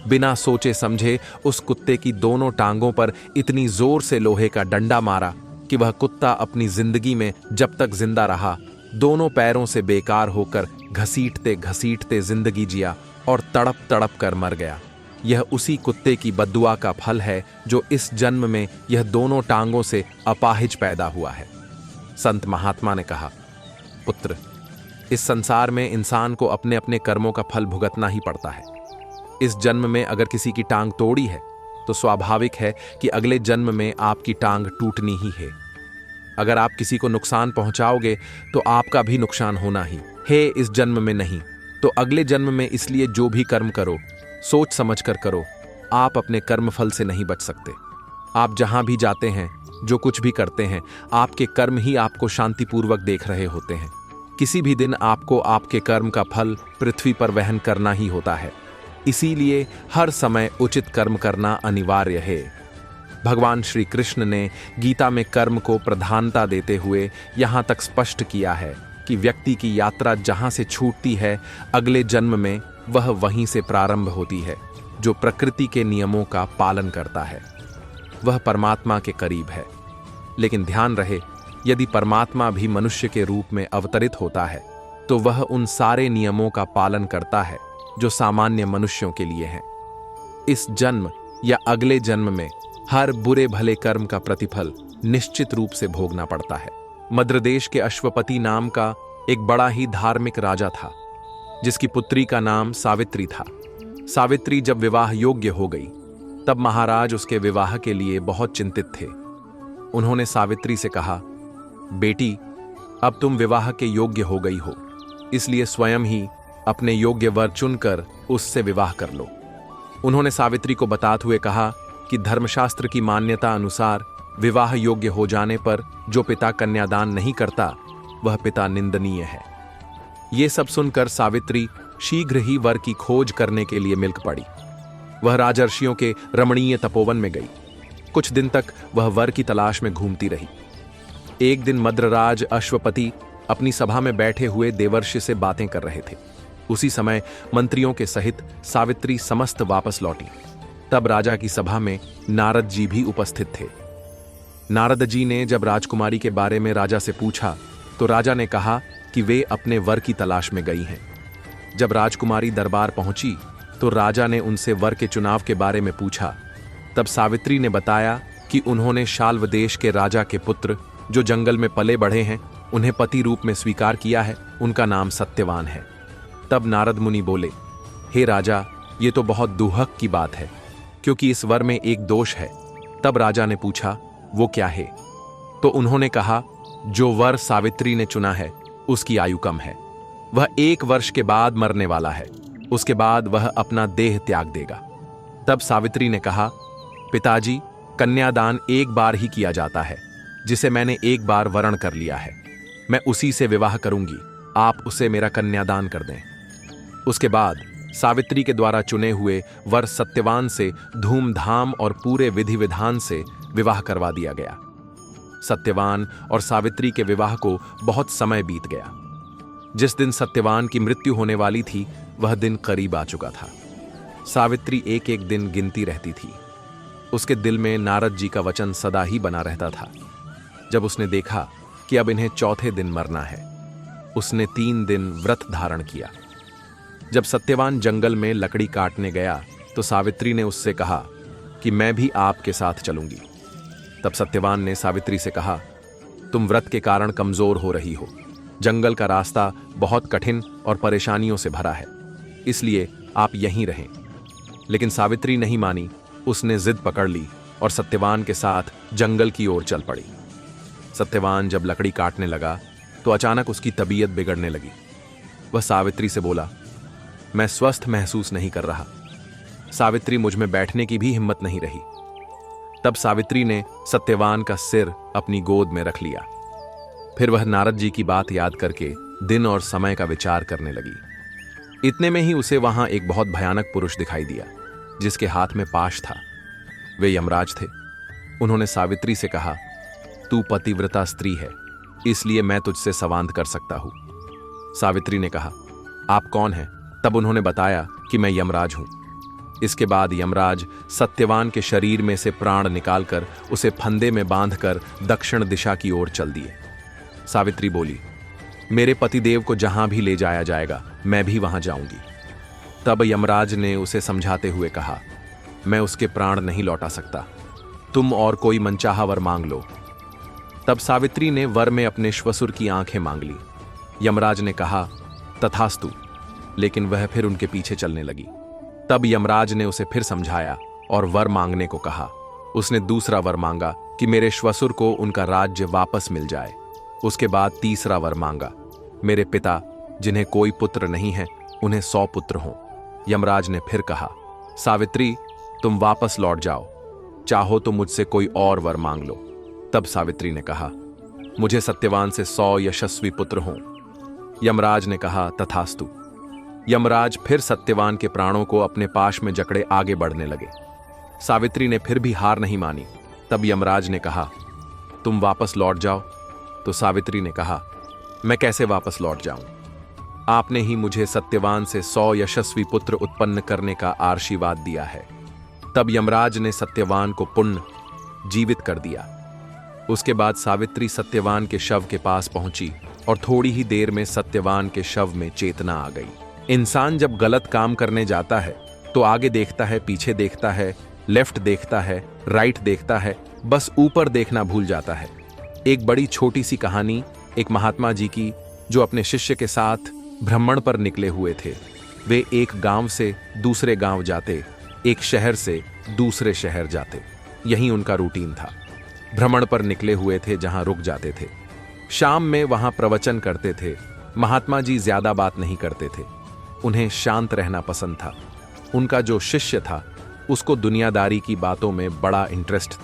बिना सोचे समझे उस कुत्ते की दोनों टांगों पर इतनी जोर से लोहे का डंडा मारा कि वह कुत्ता अपनी जिंदगी में जब तक जिंदा रहा, दोनों पैरों से बेकार होकर घसीटते घसीटते जिंदगी जिया और तड़प तड़प कर मर गया। यह उसी कुत्ते की बद्दुआ का फल है जो इस जन्म में यह दोनों टांगों से अपाहिज पैदा हुआ है। संत महात्मा ने कहा, पुत्र, इस संसार में इंसान को अपने अपने कर्मों का फल भुगतना ही पड़ता है। इस जन्म में अगर किसी की टांग तोड़ी है तो स्वाभाविक है कि अगले जन्म में आपकी टांग टूटनी ही है। अगर आप किसी को नुकसान पहुंचाओगे तो आपका भी नुकसान होना ही है, इस जन्म में नहीं तो अगले जन्म में। इसलिए जो भी कर्म करो सोच समझ कर करो। आप अपने कर्म फल से नहीं बच सकते। आप जहां भी जाते हैं, जो कुछ भी करते हैं, आपके कर्म ही आपको शांतिपूर्वक देख रहे होते हैं। किसी भी दिन आपको आपके कर्म का फल पृथ्वी पर वहन करना ही होता है। इसीलिए हर समय उचित कर्म करना अनिवार्य है। भगवान श्री कृष्ण ने गीता में कर्म को प्रधानता देते हुए यहाँ तक स्पष्ट किया है कि व्यक्ति की यात्रा जहाँ से छूटती है, अगले जन्म में वह वहीं से प्रारंभ होती है। जो प्रकृति के नियमों का पालन करता है वह परमात्मा के करीब है। लेकिन ध्यान रहे, यदि परमात्मा भी मनुष्य के रूप में अवतरित होता है तो वह उन सारे नियमों का पालन करता है जो सामान्य मनुष्यों के लिए हैं। इस जन्म या अगले जन्म में हर बुरे भले कर्म का प्रतिफल निश्चित रूप से भोगना पड़ता है। मद्र देश के अश्वपति नाम का एक बड़ा ही धार्मिक राजा था, जिसकी पुत्री का नाम सावित्री था। सावित्री जब विवाह योग्य हो गई तब महाराज उसके विवाह के लिए बहुत चिंतित थे। उन्होंने सावित्री से कहा, बेटी, अब तुम विवाह के योग्य हो गई हो, इसलिए स्वयं ही अपने योग्य वर चुनकर उससे विवाह कर लो। उन्होंने सावित्री को बताते हुए कहा कि धर्मशास्त्र की मान्यता अनुसार विवाह योग्य हो जाने पर जो पिता कन्यादान नहीं करता वह पिता निंदनीय है। ये सब सुनकर सावित्री शीघ्र ही वर की खोज करने के लिए मिल्क पड़ी। वह राजर्षियों के रमणीय तपोवन में गई। कुछ दिन तक वह वर की तलाश में घूमती रही। एक दिन मद्रराज अश्वपति अपनी सभा में बैठे हुए देवर्षि से बातें कर रहे थे। उसी समय मंत्रियों के सहित सावित्री समस्त वापस लौटी। तब राजा की सभा में नारद जी भी उपस्थित थे। नारद जी ने जब राजकुमारी के बारे में राजा से पूछा तो राजा ने कहा कि वे अपने वर की तलाश में गई हैं। जब राजकुमारी दरबार पहुंची तो राजा ने उनसे वर के चुनाव के बारे में पूछा। तब सावित्री ने बताया कि उन्होंने शाल्व देश के राजा के पुत्र जो जंगल में पले बढ़े हैं उन्हें पति रूप में स्वीकार किया है। उनका नाम सत्यवान है। तब नारद मुनि बोले, हे राजा, ये तो बहुत दुहक की बात है, क्योंकि इस वर में एक दोष है। तब राजा ने पूछा, वो क्या है? तो उन्होंने कहा, जो वर सावित्री ने चुना है उसकी आयु कम है। वह 1 वर्ष के बाद मरने वाला है। उसके बाद वह अपना देह त्याग देगा। तब सावित्री ने कहा, पिताजी, कन्यादान एक बार ही किया जाता है, जिसे मैंने एक बार वरण कर लिया है। मैं उसी से विवाह करूंगी। आप उसे मेरा कन्यादान कर दें। उसके बाद सावित्री के द्वारा चुने हुए वर सत्यवान से धूमधाम और पूरे विधि विधान से विवाह करवा दिया गया। सत्यवान और सावित्री के विवाह को बहुत समय बीत गया। जिस दिन सत्यवान की मृत्यु होने वाली थी वह दिन करीब आ चुका था। सावित्री एक एक दिन गिनती रहती थी। उसके दिल में नारद जी का वचन सदा ही बना रहता था। जब उसने देखा कि अब इन्हें चौथे दिन मरना है, उसने 3 दिन व्रत धारण किया। जब सत्यवान जंगल में लकड़ी काटने गया तो सावित्री ने उससे कहा कि मैं भी आपके साथ चलूंगी। तब सत्यवान ने सावित्री से कहा, तुम व्रत के कारण कमजोर हो रही हो। जंगल का रास्ता बहुत कठिन और परेशानियों से भरा है, इसलिए आप यहीं रहें। लेकिन सावित्री नहीं मानी। उसने जिद पकड़ ली और सत्यवान के साथ जंगल की ओर चल पड़ी। सत्यवान जब लकड़ी काटने लगा तो अचानक उसकी तबीयत बिगड़ने लगी। वह सावित्री से बोला, मैं स्वस्थ महसूस नहीं कर रहा। सावित्री, मुझ में बैठने की भी हिम्मत नहीं रही। तब सावित्री ने सत्यवान का सिर अपनी गोद में रख लिया। फिर वह नारद जी की बात याद करके दिन और समय का विचार करने लगी। इतने में ही उसे वहां एक बहुत भयानक पुरुष दिखाई दिया, जिसके हाथ में पाश था। वे यमराज थे। उन्होंने सावित्री से कहा, तू पतिव्रता स्त्री है, इसलिए मैं तुझसे संवाद कर सकता हूं। सावित्री ने कहा, आप कौन हैं? तब उन्होंने बताया कि मैं यमराज हूं। इसके बाद यमराज सत्यवान के शरीर में से प्राण निकालकर उसे फंदे में बांधकर दक्षिण दिशा की ओर चल दिए। सावित्री बोली, मेरे पतिदेव को जहां भी ले जाया जाएगा मैं भी वहां जाऊंगी। तब यमराज ने उसे समझाते हुए कहा, मैं उसके प्राण नहीं लौटा सकता। तुम और कोई मनचाहा वर मांग लो। तब सावित्री ने वर में अपने श्वसुर की आंखें मांग ली। यमराज ने कहा, तथास्तु, लेकिन वह फिर उनके पीछे चलने लगी। तब यमराज ने उसे फिर समझाया और वर मांगने को कहा। उसने दूसरा वर मांगा कि मेरे श्वसुर को उनका राज्य वापस मिल जाए। उसके बाद तीसरा वर मांगा, मेरे पिता जिन्हें कोई पुत्र नहीं है उन्हें 100 पुत्र हों। यमराज ने फिर कहा, सावित्री, तुम वापस लौट जाओ। चाहो तो मुझसे कोई और वर मांग लो। तब सावित्री ने कहा, मुझे सत्यवान से 100 यशस्वी पुत्र हों। यमराज ने कहा, तथास्तु। यमराज फिर सत्यवान के प्राणों को अपने पाश में जकड़े आगे बढ़ने लगे। सावित्री ने फिर भी हार नहीं मानी। तब यमराज ने कहा, तुम वापस लौट जाओ। तो सावित्री ने कहा, मैं कैसे वापस लौट जाऊं? आपने ही मुझे सत्यवान से 100 यशस्वी पुत्र उत्पन्न करने का आशीर्वाद दिया है। तब यमराज ने सत्यवान को पुनः जीवित कर दिया। उसके बाद सावित्री सत्यवान के शव के पास पहुंची और थोड़ी ही देर में सत्यवान के शव में चेतना आ गई। इंसान जब गलत काम करने जाता है तो आगे देखता है, पीछे देखता है, लेफ्ट देखता है, राइट देखता है, बस ऊपर देखना भूल जाता है। एक बड़ी छोटी सी कहानी एक महात्मा जी की, जो अपने शिष्य के साथ भ्रमण पर निकले हुए थे। वे एक गांव से दूसरे गांव जाते, एक शहर से दूसरे शहर जाते। यही उनका रूटीन था। भ्रमण पर निकले हुए थे, जहां रुक जाते थे। शाम में वहां प्रवचन करते थे। महात्मा जी ज्यादा बात नहीं करते थे। उन्हें शांत रहना पसंद था। उनका जो शिष्य था उसको दुनियादारी की बातों में बड़ा इंटरेस्ट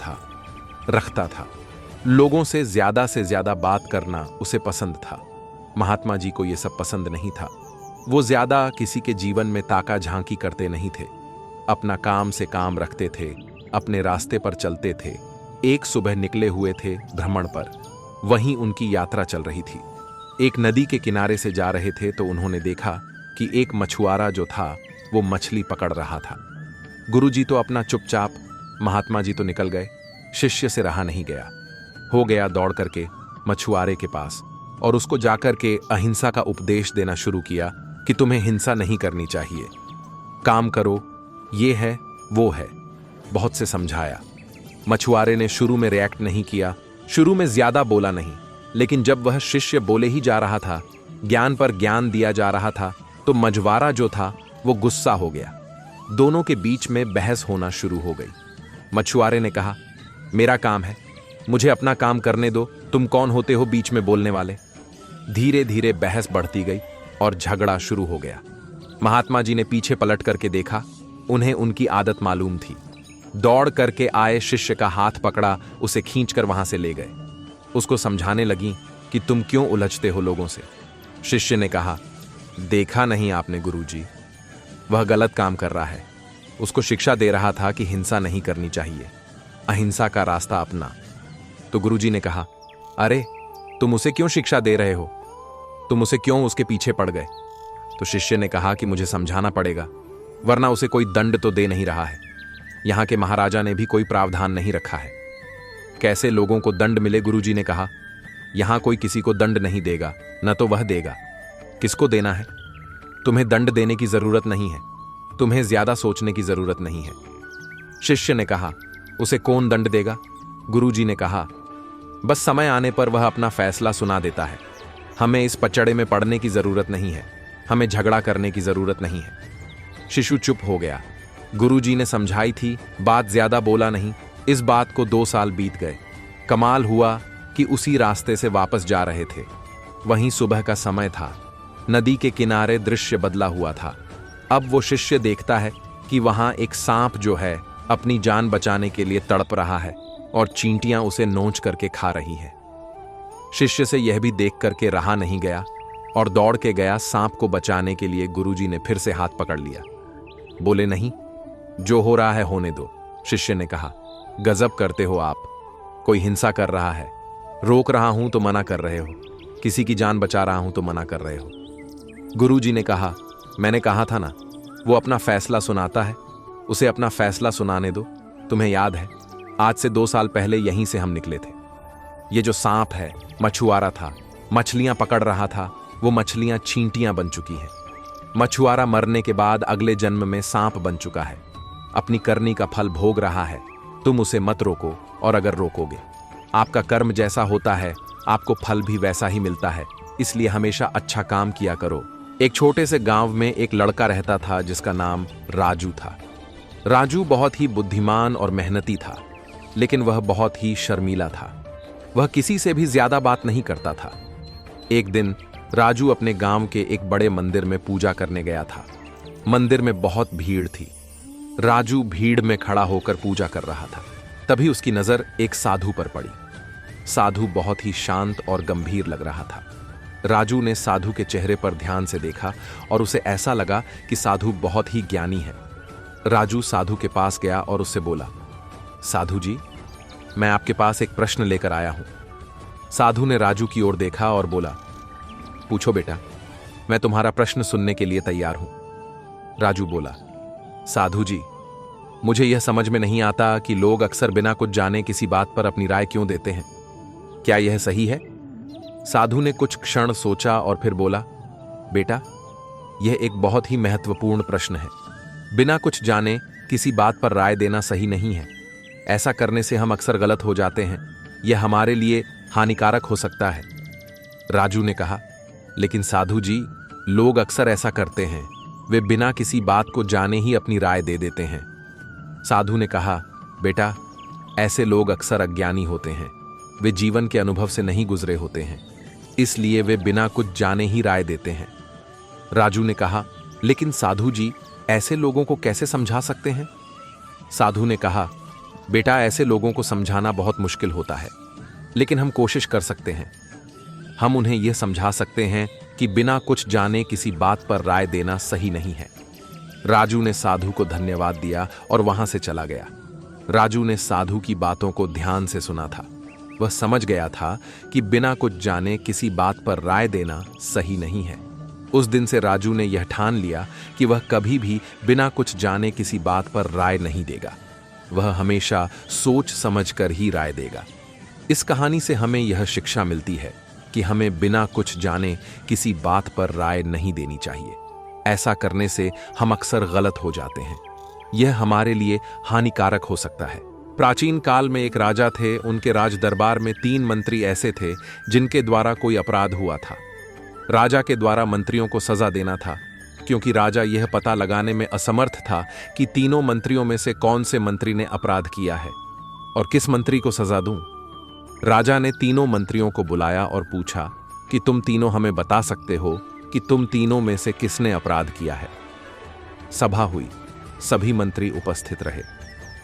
रखता था। लोगों से ज्यादा बात करना उसे पसंद था। महात्मा जी को यह सब पसंद नहीं था। वो ज्यादा किसी के जीवन में ताका झांकी करते नहीं थे। अपना काम से काम रखते थे, अपने रास्ते पर चलते थे। एक सुबह निकले हुए थे भ्रमण पर। वहीं उनकी यात्रा चल रही थी। एक नदी के किनारे से जा रहे थे तो उन्होंने देखा कि एक मछुआरा जो था वो मछली पकड़ रहा था। गुरुजी तो अपना चुपचाप, महात्मा जी तो निकल गए। शिष्य से रहा नहीं गया। हो गया दौड़ करके मछुआरे के पास और उसको जाकर के अहिंसा का उपदेश देना शुरू किया कि तुम्हें हिंसा नहीं करनी चाहिए, काम करो, ये है वो है। बहुत से समझाया। मछुआरे ने शुरू में रिएक्ट नहीं किया, शुरू में ज्यादा बोला नहीं, लेकिन जब वह शिष्य बोले ही जा रहा था, ज्ञान पर ज्ञान दिया जा रहा था, तो मझवारा जो था वो गुस्सा हो गया। दोनों के बीच में बहस होना शुरू हो गई। मछुआरे ने कहा, मेरा काम है, मुझे अपना काम करने दो, तुम कौन होते हो बीच में बोलने वाले। धीरे धीरे बहस बढ़ती गई और झगड़ा शुरू हो गया। महात्मा जी ने पीछे पलट करके देखा। उन्हें उनकी आदत मालूम थी। दौड़ करके आए शिष्य का हाथ पकड़ा, उसे खींचकर वहां से ले गए। उसको समझाने लगी कि तुम क्यों उलझते हो लोगों से। शिष्य ने कहा, देखा नहीं आपने गुरुजी, वह गलत काम कर रहा है। उसको शिक्षा दे रहा था कि हिंसा नहीं करनी चाहिए, अहिंसा का रास्ता अपना। तो गुरुजी ने कहा, अरे तुम उसे क्यों शिक्षा दे रहे हो, तुम उसे क्यों उसके पीछे पड़ गए। तो शिष्य ने कहा कि मुझे समझाना पड़ेगा, वरना उसे कोई दंड तो दे नहीं रहा है। यहां के महाराजा ने भी कोई प्रावधान नहीं रखा है, कैसे लोगों को दंड मिले। गुरुजी ने कहा, यहां कोई किसी को दंड नहीं देगा, न तो वह देगा। किसको देना है? तुम्हें दंड देने की जरूरत नहीं है, तुम्हें ज्यादा सोचने की जरूरत नहीं है। शिष्य ने कहा, उसे कौन दंड देगा? गुरुजी ने कहा, बस समय आने पर वह अपना फैसला सुना देता है। हमें इस पचड़े में पड़ने की जरूरत नहीं है, हमें झगड़ा करने की जरूरत नहीं है। शिशु चुप हो गया। गुरुजी ने समझाई थी, बात ज्यादा बोला नहीं। इस बात को 2 साल बीत गए। कमाल हुआ कि उसी रास्ते से वापस जा रहे थे। वहीं सुबह का समय था। नदी के किनारे दृश्य बदला हुआ था। अब वो शिष्य देखता है कि वहां एक सांप जो है अपनी जान बचाने के लिए तड़प रहा है और चींटियां उसे नोच करके खा रही है। शिष्य से यह भी देख करके रहा नहीं गया और दौड़ के गया सांप को बचाने के लिए। गुरुजी ने फिर से हाथ पकड़ लिया। बोले, नहीं, जो हो रहा है होने दो। शिष्य ने कहा, गजब करते हो आप, कोई हिंसा कर रहा है, रोक रहा हूं तो मना कर रहे हो, किसी की जान बचा रहा हूं तो मना कर रहे हो। गुरुजी ने कहा, मैंने कहा था ना, वो अपना फैसला सुनाता है, उसे अपना फैसला सुनाने दो। तुम्हें याद है, आज से 2 साल पहले यहीं से हम निकले थे। ये जो सांप है मछुआरा था, मछलियां पकड़ रहा था, वो मछलियां चींटियां बन चुकी हैं। मछुआरा मरने के बाद अगले जन्म में सांप बन चुका है, अपनी करनी का फल भोग रहा है। तुम उसे मत रोको, और अगर रोकोगे, आपका कर्म जैसा होता है आपको फल भी वैसा ही मिलता है। इसलिए हमेशा अच्छा काम किया करो। एक छोटे से गांव में एक लड़का रहता था जिसका नाम राजू था। राजू बहुत ही बुद्धिमान और मेहनती था, लेकिन वह बहुत ही शर्मीला था। वह किसी से भी ज्यादा बात नहीं करता था। एक दिन राजू अपने गांव के एक बड़े मंदिर में पूजा करने गया था। मंदिर में बहुत भीड़ थी। राजू भीड़ में खड़ा होकर पूजा कर रहा था। तभी उसकी नजर एक साधु पर पड़ी। साधु बहुत ही शांत और गंभीर लग रहा था। राजू ने साधु के चेहरे पर ध्यान से देखा और उसे ऐसा लगा कि साधु बहुत ही ज्ञानी है। राजू साधु के पास गया और उससे बोला, साधु जी, मैं आपके पास एक प्रश्न लेकर आया हूं। साधु ने राजू की ओर देखा और बोला, पूछो बेटा, मैं तुम्हारा प्रश्न सुनने के लिए तैयार हूं। राजू बोला, साधु जी, मुझे यह समझ में नहीं आता कि लोग अक्सर बिना कुछ जाने किसी बात पर अपनी राय क्यों देते हैं। क्या यह सही है? साधु ने कुछ क्षण सोचा और फिर बोला, बेटा, यह एक बहुत ही महत्वपूर्ण प्रश्न है। बिना कुछ जाने किसी बात पर राय देना सही नहीं है। ऐसा करने से हम अक्सर गलत हो जाते हैं। यह हमारे लिए हानिकारक हो सकता है। राजू ने कहा, लेकिन साधु जी, लोग अक्सर ऐसा करते हैं, वे बिना किसी बात को जाने ही अपनी राय दे देते हैं। साधु ने कहा, बेटा, ऐसे लोग अक्सर अज्ञानी होते हैं। वे जीवन के अनुभव से नहीं गुजरे होते हैं, इसलिए वे बिना कुछ जाने ही राय देते हैं। राजू ने कहा, लेकिन साधु जी, ऐसे लोगों को कैसे समझा सकते हैं? साधु ने कहा, बेटा, ऐसे लोगों को समझाना बहुत मुश्किल होता है, लेकिन हम कोशिश कर सकते हैं। हम उन्हें यह समझा सकते हैं कि बिना कुछ जाने किसी बात पर राय देना सही नहीं है। राजू ने साधु को धन्यवाद दिया और वहां से चला गया। राजू ने साधु की बातों को ध्यान से सुना था। वह समझ गया था कि बिना कुछ जाने किसी बात पर राय देना सही नहीं है। उस दिन से राजू ने यह ठान लिया कि वह कभी भी बिना कुछ जाने किसी बात पर राय नहीं देगा। वह हमेशा सोच समझकर ही राय देगा। इस कहानी से हमें यह शिक्षा मिलती है कि हमें बिना कुछ जाने किसी बात पर राय नहीं देनी चाहिए। ऐसा करने से हम अक्सर गलत हो जाते हैं। यह हमारे लिए हानिकारक हो सकता है। प्राचीन काल में एक राजा थे। उनके राज दरबार में 3 मंत्री ऐसे थे जिनके द्वारा कोई अपराध हुआ था। राजा के द्वारा मंत्रियों को सजा देना था, क्योंकि राजा यह पता लगाने में असमर्थ था कि तीनों मंत्रियों में से कौन से मंत्री ने अपराध किया है और किस मंत्री को सजा दूं। राजा ने तीनों मंत्रियों को बुलाया और पूछा कि तुम तीनों हमें बता सकते हो कि तुम तीनों में से किसने अपराध किया है। सभा हुई, सभी मंत्री उपस्थित रहे।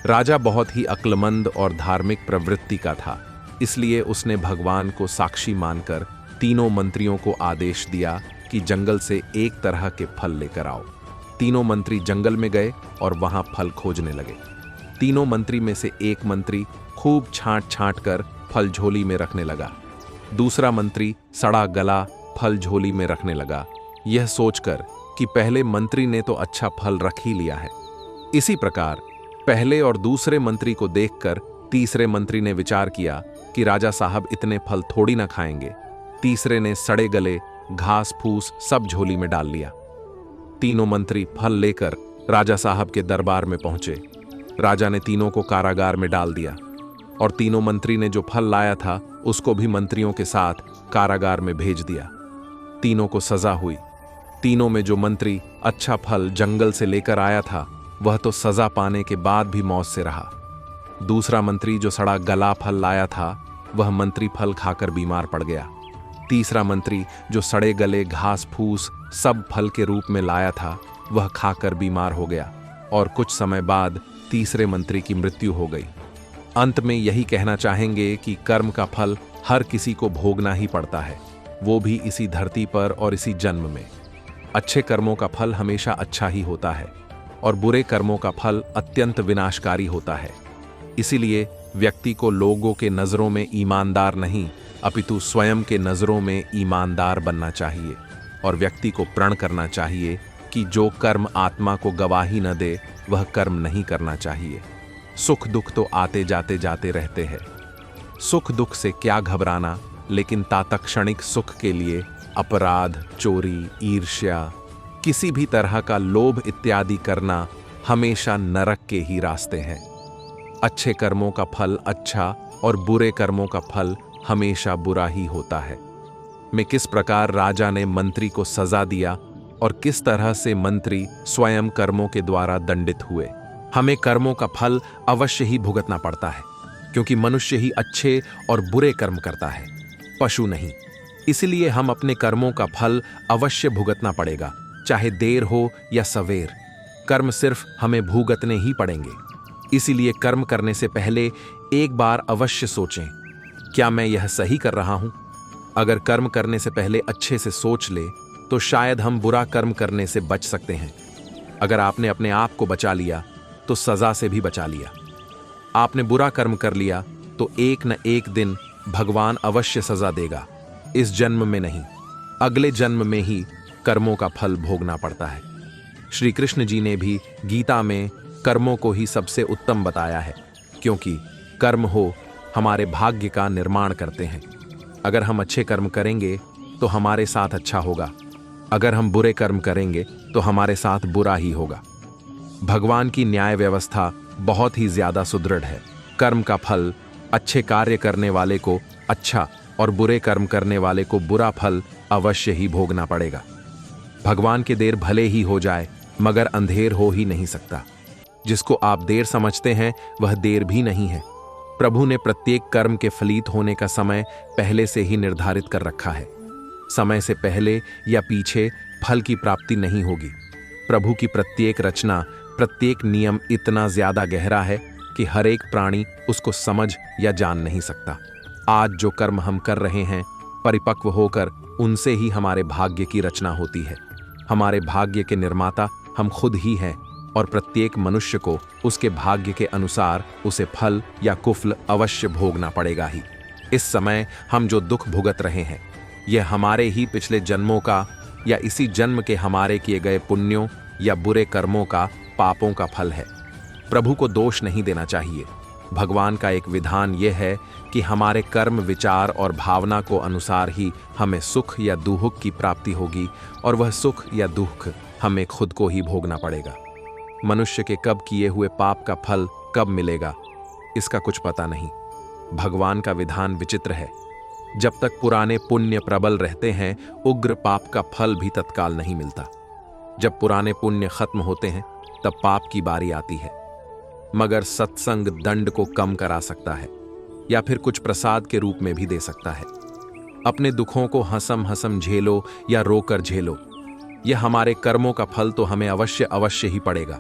राजा बहुत ही अक्लमंद और धार्मिक प्रवृत्ति का था, इसलिए उसने भगवान को साक्षी मानकर तीनों मंत्रियों को आदेश दिया कि जंगल से एक तरह के फल लेकर आओ। तीनों मंत्री जंगल में गए और वहां फल खोजने लगे। तीनों मंत्री में से एक मंत्री खूब छांट छांट कर फल झोली में रखने लगा। दूसरा मंत्री सड़ा गला फल झोली में रखने लगा, यह सोचकर कि पहले मंत्री ने तो अच्छा फल रख ही लिया है। इसी प्रकार पहले और दूसरे मंत्री को देखकर तीसरे मंत्री ने विचार किया कि राजा साहब इतने फल थोड़ी ना खाएंगे। तीसरे ने सड़े गले घास फूस सब झोली में डाल लिया। तीनों मंत्री फल लेकर राजा साहब के दरबार में पहुंचे। राजा ने तीनों को कारागार में डाल दिया और तीनों मंत्री ने जो फल लाया था उसको भी मंत्रियों के साथ कारागार में भेज दिया। तीनों को सजा हुई। तीनों में जो मंत्री अच्छा फल जंगल से लेकर आया था वह तो सजा पाने के बाद भी मौत से रहा। दूसरा मंत्री जो सड़ा गला फल लाया था वह मंत्री फल खाकर बीमार पड़ गया। तीसरा मंत्री जो सड़े गले घास फूस सब फल के रूप में लाया था वह खाकर बीमार हो गया और कुछ समय बाद तीसरे मंत्री की मृत्यु हो गई। अंत में यही कहना चाहेंगे कि कर्म का फल हर किसी को भोगना ही पड़ता है, वो भी इसी धरती पर और इसी जन्म में। अच्छे कर्मों का फल हमेशा अच्छा ही होता है और बुरे कर्मों का फल अत्यंत विनाशकारी होता है। इसीलिए व्यक्ति को लोगों के नजरों में ईमानदार नहीं अपितु स्वयं के नजरों में ईमानदार बनना चाहिए और व्यक्ति को प्रण करना चाहिए कि जो कर्म आत्मा को गवाही न दे वह कर्म नहीं करना चाहिए। सुख दुख तो आते जाते जाते रहते हैं। सुख दुख से क्या घबराना, लेकिन तात्क्षणिक सुख के लिए अपराध, चोरी, ईर्ष्या, किसी भी तरह का लोभ इत्यादि करना हमेशा नरक के ही रास्ते हैं। अच्छे कर्मों का फल अच्छा और बुरे कर्मों का फल हमेशा बुरा ही होता है। मैं किस प्रकार राजा ने मंत्री को सजा दिया और किस तरह से मंत्री स्वयं कर्मों के द्वारा दंडित हुए। हमें कर्मों का फल अवश्य ही भुगतना पड़ता है, क्योंकि मनुष्य ही अच्छे और बुरे कर्म करता है, पशु नहीं। इसलिए हम अपने कर्मों का फल अवश्य भुगतना पड़ेगा, चाहे देर हो या सवेर। कर्म सिर्फ हमें भुगतने ही पड़ेंगे। इसीलिए कर्म करने से पहले एक बार अवश्य सोचें, क्या मैं यह सही कर रहा हूं? अगर कर्म करने से पहले अच्छे से सोच ले तो शायद हम बुरा कर्म करने से बच सकते हैं। अगर आपने अपने आप को बचा लिया तो सजा से भी बचा लिया। आपने बुरा कर्म कर लिया तो एक न एक दिन भगवान अवश्य सजा देगा। इस जन्म में नहीं, अगले जन्म में ही कर्मों का फल भोगना पड़ता है। श्री कृष्ण जी ने भी गीता में कर्मों को ही सबसे उत्तम बताया है, क्योंकि कर्म हो हमारे भाग्य का निर्माण करते हैं। अगर हम अच्छे कर्म करेंगे तो हमारे साथ अच्छा होगा, अगर हम बुरे कर्म करेंगे तो हमारे साथ बुरा ही होगा। भगवान की न्याय व्यवस्था बहुत ही ज्यादा सुदृढ़ है। कर्म का फल अच्छे कार्य करने वाले को अच्छा और बुरे कर्म करने वाले को बुरा फल अवश्य ही भोगना पड़ेगा। भगवान के देर भले ही हो जाए मगर अंधेर हो ही नहीं सकता। जिसको आप देर समझते हैं वह देर भी नहीं है। प्रभु ने प्रत्येक कर्म के फलित होने का समय पहले से ही निर्धारित कर रखा है। समय से पहले या पीछे फल की प्राप्ति नहीं होगी। प्रभु की प्रत्येक रचना, प्रत्येक नियम इतना ज्यादा गहरा है कि हर एक प्राणी उसको समझ या जान नहीं सकता। आज जो कर्म हम कर रहे हैं, परिपक्व होकर उनसे ही हमारे भाग्य की रचना होती है। हमारे भाग्य के निर्माता हम खुद ही हैं और प्रत्येक मनुष्य को उसके भाग्य के अनुसार उसे फल या कुफल अवश्य भोगना पड़ेगा ही। इस समय हम जो दुख भुगत रहे हैं, यह हमारे ही पिछले जन्मों का या इसी जन्म के हमारे किए गए पुण्यों या बुरे कर्मों का, पापों का फल है। प्रभु को दोष नहीं देना चाहिए। भगवान का एक विधान यह है कि हमारे कर्म, विचार और भावना को अनुसार ही हमें सुख या दुख की प्राप्ति होगी और वह सुख या दुख हमें खुद को ही भोगना पड़ेगा। मनुष्य के कब किए हुए पाप का फल कब मिलेगा, इसका कुछ पता नहीं। भगवान का विधान विचित्र है। जब तक पुराने पुण्य प्रबल रहते हैं, उग्र पाप का फल भी तत्काल नहीं मिलता। जब पुराने पुण्य खत्म होते हैं, तब पाप की बारी आती है। मगर सत्संग दंड को कम करा सकता है या फिर कुछ प्रसाद के रूप में भी दे सकता है। अपने दुखों को हंसम हंसम झेलो या रोकर झेलो, यह हमारे कर्मों का फल तो हमें अवश्य ही पड़ेगा।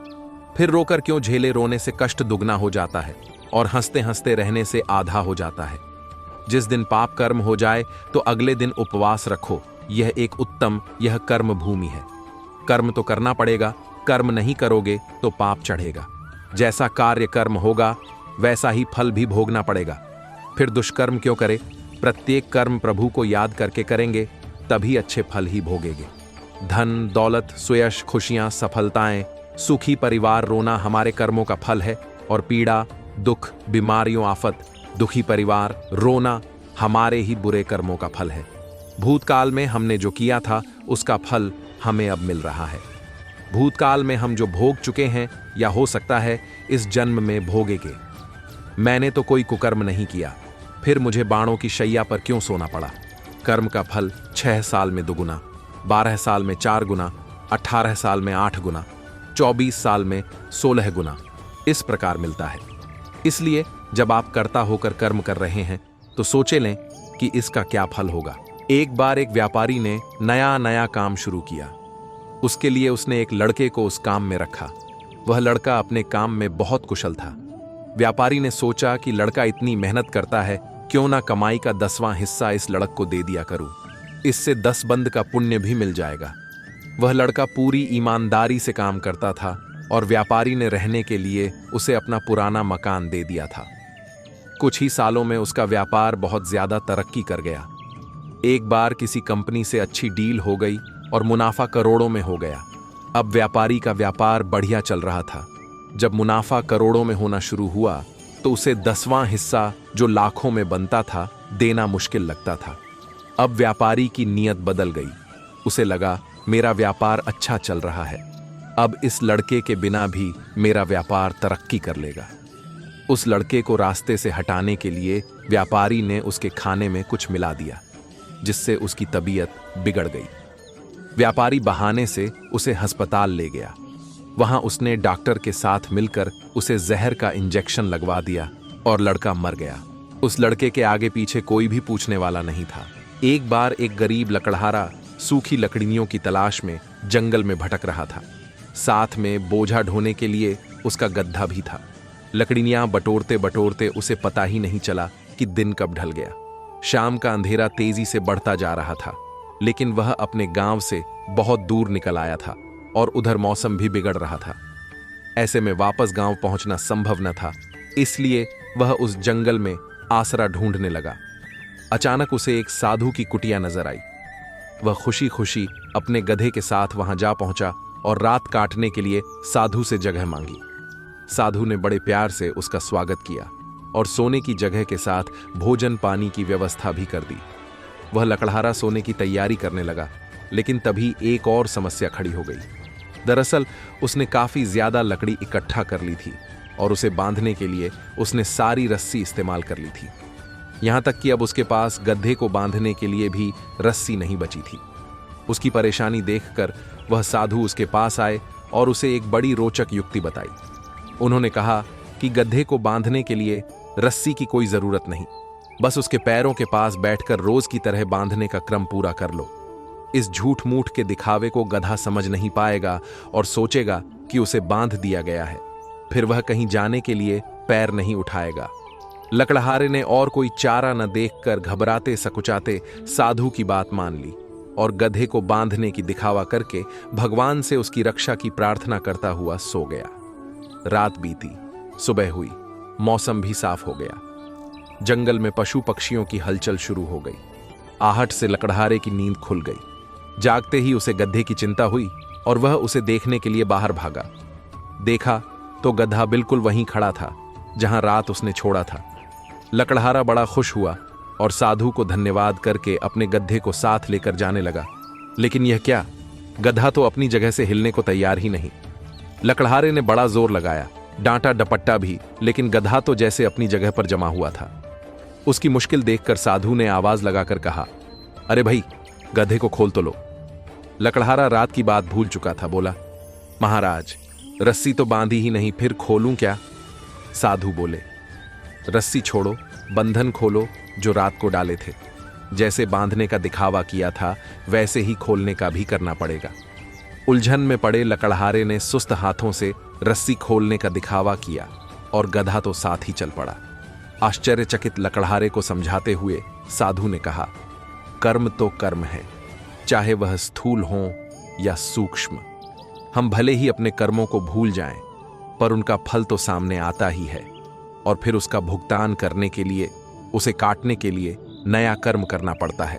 फिर रोकर क्यों झेले, रोने से कष्ट दुगना हो जाता है और हंसते हंसते रहने से आधा हो जाता है। जिस दिन पाप कर्म हो जाए तो अगले दिन उपवास रखो, यह एक उत्तम, यह कर्म भूमि है। कर्म तो करना पड़ेगा, कर्म नहीं करोगे तो पाप चढ़ेगा। जैसा कार्य कर्म होगा वैसा ही फल भी भोगना पड़ेगा। फिर दुष्कर्म क्यों करे? प्रत्येक कर्म प्रभु को याद करके करेंगे तभी अच्छे फल ही भोगेंगे। धन, दौलत, सुयश, खुशियां, सफलताएं, सुखी परिवार, रोना हमारे कर्मों का फल है और पीड़ा, दुख, बीमारियों, आफत, दुखी परिवार, रोना हमारे ही बुरे कर्मों का फल है। भूतकाल में हमने जो किया था उसका फल हमें अब मिल रहा है। भूतकाल में हम जो भोग चुके हैं या हो सकता है इस जन्म में भोगेंगे। मैंने तो कोई कुकर्म नहीं किया, फिर मुझे बाणों की शैया पर क्यों सोना पड़ा? कर्म का फल 6 साल में 2 गुना, 12 साल में 4 गुना, 18 साल में 8 गुना, 24 साल में 16 गुना इस प्रकार मिलता है। इसलिए जब आप कर्ता होकर कर्म कर रहे हैं तो सोचे लें कि इसका क्या फल होगा। एक बार एक व्यापारी ने नया काम शुरू किया। उसके लिए उसने एक लड़के को उस काम में रखा। वह लड़का अपने काम में बहुत कुशल था। व्यापारी ने सोचा कि लड़का इतनी मेहनत करता है, क्यों ना कमाई का 10वां हिस्सा इस लड़क को दे दिया करूं। इससे 10 बंद का पुण्य भी मिल जाएगा। वह लड़का पूरी ईमानदारी से काम करता था और व्यापारी ने रहने के लिए उसे अपना पुराना मकान दे दिया था। कुछ ही सालों में उसका व्यापार बहुत ज्यादा तरक्की कर गया। एक बार किसी कंपनी से अच्छी डील हो गई और मुनाफा करोड़ों में हो गया। अब व्यापारी का व्यापार बढ़िया चल रहा था। जब मुनाफा करोड़ों में होना शुरू हुआ तो उसे 10वां हिस्सा जो लाखों में बनता था देना मुश्किल लगता था। अब व्यापारी की नीयत बदल गई। उसे लगा मेरा व्यापार अच्छा चल रहा है, अब इस लड़के के बिना भी मेरा व्यापार तरक्की कर लेगा। उस लड़के को रास्ते से हटाने के लिए व्यापारी ने उसके खाने में कुछ मिला दिया, जिससे उसकी तबीयत बिगड़ गई। व्यापारी बहाने से उसे अस्पताल ले गया। वहां उसने डॉक्टर के साथ मिलकर उसे जहर का इंजेक्शन लगवा दिया और लड़का मर गया। उस लड़के के आगे पीछे कोई भी पूछने वाला नहीं था। एक बार एक गरीब लकड़हारा सूखी लकड़ियों की तलाश में जंगल में भटक रहा था। साथ में बोझा ढोने के लिए उसका गड्ढा भी था। लकड़ियां बटोरते बटोरते उसे पता ही नहीं चला कि दिन कब ढल गया। शाम का अंधेरा तेजी से बढ़ता जा रहा था, लेकिन वह अपने गांव से बहुत दूर निकल आया था और उधर मौसम भी बिगड़ रहा था। ऐसे में वापस गांव पहुंचना संभव न था, इसलिए वह उस जंगल में आसरा ढूंढने लगा। अचानक उसे एक साधु की कुटिया नजर आई। वह खुशी खुशी अपने गधे के साथ वहां जा पहुंचा और रात काटने के लिए साधु से जगह मांगी। साधु ने बड़े प्यार से उसका स्वागत किया और सोने की जगह के साथ भोजन पानी की व्यवस्था भी कर दी। वह लकड़हारा सोने की तैयारी करने लगा, लेकिन तभी एक और समस्या खड़ी हो गई। दरअसल उसने काफी ज्यादा लकड़ी इकट्ठा कर ली थी और उसे बांधने के लिए उसने सारी रस्सी इस्तेमाल कर ली थी। यहां तक कि अब उसके पास गड्ढे को बांधने के लिए भी रस्सी नहीं बची थी। उसकी परेशानी देखकर वह साधु उसके पास आए और उसे एक बड़ी रोचक युक्ति बताई। उन्होंने कहा कि गधे को बांधने के लिए रस्सी की कोई जरूरत नहीं, बस उसके पैरों के पास बैठकर रोज की तरह बांधने का क्रम पूरा कर लो। इस झूठ मूठ के दिखावे को गधा समझ नहीं पाएगा और सोचेगा कि उसे बांध दिया गया है, फिर वह कहीं जाने के लिए पैर नहीं उठाएगा। लकड़हारे ने और कोई चारा न देखकर घबराते सकुचाते साधु की बात मान ली और गधे को बांधने की दिखावा करके भगवान से उसकी रक्षा की प्रार्थना करता हुआ सो गया। रात बीती, सुबह हुई, मौसम भी साफ हो गया। जंगल में पशु पक्षियों की हलचल शुरू हो गई। आहट से लकड़हारे की नींद खुल गई। जागते ही उसे गधे की चिंता हुई और वह उसे देखने के लिए बाहर भागा। देखा तो गधा बिल्कुल वहीं खड़ा था जहां रात उसने छोड़ा था। लकड़हारा बड़ा खुश हुआ और साधु को धन्यवाद करके अपने गधे को साथ लेकर जाने लगा। लेकिन यह क्या, गधा तो अपनी जगह से हिलने को तैयार ही नहीं। लकड़हारे ने बड़ा जोर लगाया, डांटा डपट्टा भी, लेकिन गधा तो जैसे अपनी जगह पर जमा हुआ था। उसकी मुश्किल देखकर साधु ने आवाज लगाकर कहा, अरे भाई, गधे को खोल तो लो। लकड़हारा रात की बात भूल चुका था। बोला, महाराज, रस्सी तो बांधी ही नहीं, फिर खोलूं क्या? साधु बोले, रस्सी छोड़ो, बंधन खोलो जो रात को डाले थे। जैसे बांधने का दिखावा किया था वैसे ही खोलने का भी करना पड़ेगा। उलझन में पड़े लकड़हारे ने सुस्त हाथों से रस्सी खोलने का दिखावा किया और गधा तो साथ ही चल पड़ा। आश्चर्यचकित लकड़हारे को समझाते हुए साधु ने कहा, कर्म तो कर्म है, चाहे वह स्थूल हो या सूक्ष्म। हम भले ही अपने कर्मों को भूल जाएं, पर उनका फल तो सामने आता ही है और फिर उसका भुगतान करने के लिए, उसे काटने के लिए नया कर्म करना पड़ता है।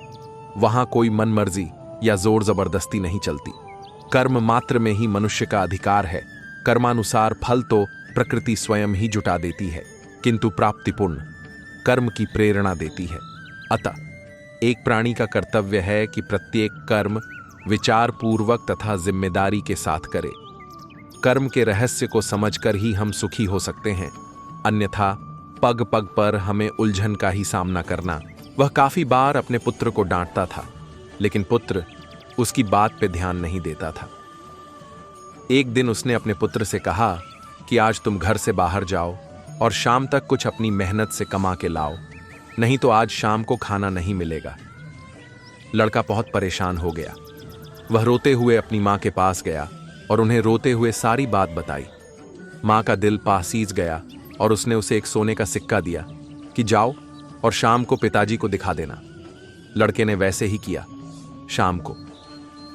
वहां कोई मनमर्जी या जोर जबरदस्ती नहीं चलती। कर्म मात्र में ही मनुष्य का अधिकार है। कर्मानुसार फल तो प्रकृति स्वयं ही जुटा देती है, किंतु प्राप्तिपूर्ण कर्म की प्रेरणा देती है। अतः एक प्राणी का कर्तव्य है कि प्रत्येक कर्म विचार पूर्वक तथा जिम्मेदारी के साथ करे। कर्म के रहस्य को समझकर ही हम सुखी हो सकते हैं, अन्यथा पग पग पर हमें उलझन का ही सामना करना। वह काफी बार अपने पुत्र को डांटता था, लेकिन पुत्र उसकी बात पे ध्यान नहीं देता था। एक दिन उसने अपने पुत्र से कहा कि आज तुम घर से बाहर जाओ और शाम तक कुछ अपनी मेहनत से कमा के लाओ, नहीं तो आज शाम को खाना नहीं मिलेगा। लड़का बहुत परेशान हो गया। वह रोते हुए अपनी मां के पास गया और उन्हें रोते हुए सारी बात बताई। मां का दिल पासीज गया और उसने उसे एक सोने का सिक्का दिया कि जाओ और शाम को पिताजी को दिखा देना। लड़के ने वैसे ही किया। शाम को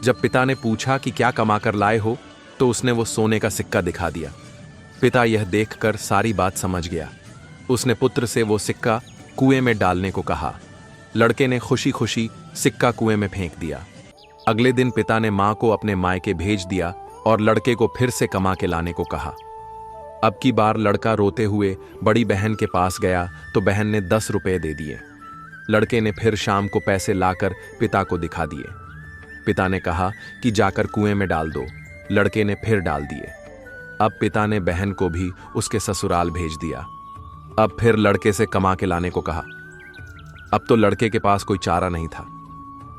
जब पिता ने पूछा कि क्या कमा कर लाए हो, तो उसने वो सोने का सिक्का दिखा दिया। पिता यह देखकर सारी बात समझ गया। उसने पुत्र से वो सिक्का कुएं में डालने को कहा। लड़के ने खुशी खुशी सिक्का कुएं में फेंक दिया। अगले दिन पिता ने मां को अपने मायके भेज दिया और लड़के को फिर से कमा के लाने को कहा। अब की बार लड़का रोते हुए बड़ी बहन के पास गया तो बहन ने 10 रुपए दे दिए। लड़के ने फिर शाम को पैसे लाकर पिता को दिखा दिए। पिता ने कहा कि जाकर कुएं में डाल दो। लड़के ने फिर डाल दिए। अब पिता ने बहन को भी उसके ससुराल भेज दिया। अब फिर लड़के से कमा के लाने को कहा। अब तो लड़के के पास कोई चारा नहीं था।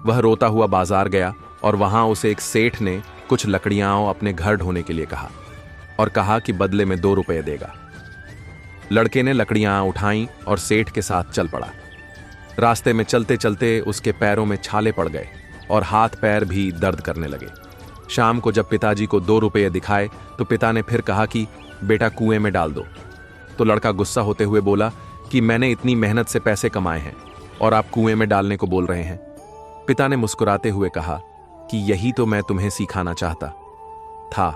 वह रोता हुआ बाजार गया और वहां उसे एक सेठ ने कुछ लकड़ियां अपने घर ढोने के लिए कहा और कहा कि बदले में 2 रुपए देगा। लड़के ने लकड़ियां उठाई और सेठ के साथ चल पड़ा। रास्ते में चलते चलते उसके पैरों में छाले पड़ गए और हाथ पैर भी दर्द करने लगे। शाम को जब पिताजी को 2 रुपए दिखाए तो पिता ने फिर कहा कि बेटा कुएं में डाल दो। तो लड़का गुस्सा होते हुए बोला कि मैंने इतनी मेहनत से पैसे कमाए हैं और आप कुएं में डालने को बोल रहे हैं। पिता ने मुस्कुराते हुए कहा कि यही तो मैं तुम्हें सिखाना चाहता था।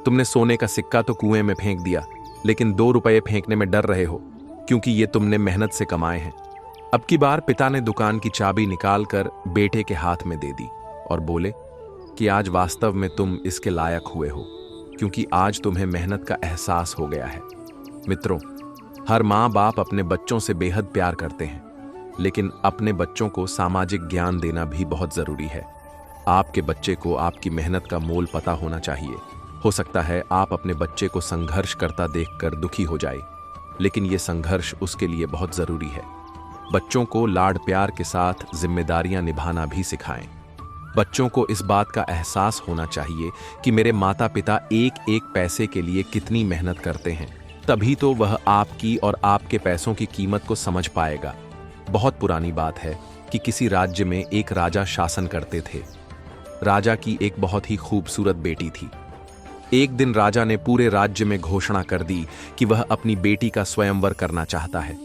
तुमने सोने का सिक्का तो कुएं में फेंक दिया, लेकिन 2 रुपए फेंकने में डर रहे हो क्योंकि ये तुमने मेहनत से कमाए हैं। अब की बार पिता ने दुकान की चाबी निकालकर बेटे के हाथ में दे दी और बोले कि आज वास्तव में तुम इसके लायक हुए हो, क्योंकि आज तुम्हें मेहनत का एहसास हो गया है। मित्रों, हर माँ बाप अपने बच्चों से बेहद प्यार करते हैं, लेकिन अपने बच्चों को सामाजिक ज्ञान देना भी बहुत जरूरी है। आपके बच्चे को आपकी मेहनत का मोल पता होना चाहिए। हो सकता है आप अपने बच्चे को संघर्ष करता देखकर दुखी हो जाए, लेकिन यह संघर्ष उसके लिए बहुत जरूरी है। बच्चों को लाड प्यार के साथ जिम्मेदारियां निभाना भी सिखाएं। बच्चों को इस बात का एहसास होना चाहिए कि मेरे माता पिता एक एक पैसे के लिए कितनी मेहनत करते हैं, तभी तो वह आपकी और आपके पैसों की कीमत को समझ पाएगा। बहुत पुरानी बात है कि किसी राज्य में एक राजा शासन करते थे। राजा की एक बहुत ही खूबसूरत बेटी थी। एक दिन राजा ने पूरे राज्य में घोषणा कर दी कि वह अपनी बेटी का स्वयंवर करना चाहता है।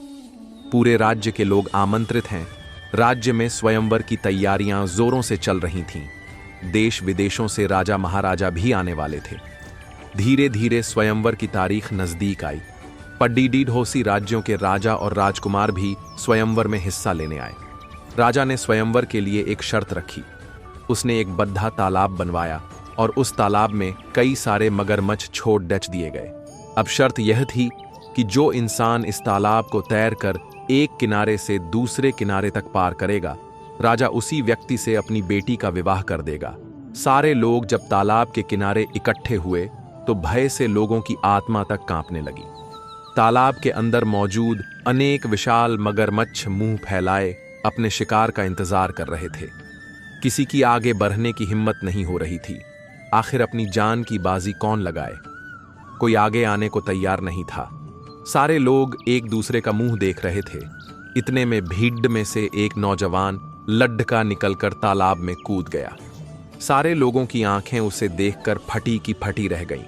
पूरे राज्य के लोग आमंत्रित हैं। राज्य में स्वयंवर की तैयारियां जोरों से चल रही थीं। देश विदेशों से राजा महाराजा भी आने वाले थे। धीरे धीरे स्वयंवर की तारीख नजदीक आई। पड्डीडीढोसी राज्यों के राजा और राजकुमार भी स्वयंवर में हिस्सा लेने आए। राजा ने स्वयंवर के लिए एक शर्त रखी। उसने एक बद्धा तालाब बनवाया और उस तालाब में कई सारे मगरमच्छ छोड़ डच दिए गए। अब शर्त यह थी कि जो इंसान इस तालाब को तैर कर एक किनारे से दूसरे किनारे तक पार करेगा, राजा उसी व्यक्ति से अपनी बेटी का विवाह कर देगा। सारे लोग जब तालाब के किनारे इकट्ठे हुए तो भय से लोगों की आत्मा तक कांपने लगी। तालाब के अंदर मौजूद अनेक विशाल मगरमच्छ मुंह फैलाए अपने शिकार का इंतजार कर रहे थे। किसी की आगे बढ़ने की हिम्मत नहीं हो रही थी। आखिर अपनी जान की बाजी कौन लगाए? कोई आगे आने को तैयार नहीं था। सारे लोग एक दूसरे का मुंह देख रहे थे। इतने में भीड़ में से एक नौजवान लड्ढका निकलकर तालाब में कूद गया। सारे लोगों की आंखें उसे देखकर फटी की फटी रह गईं।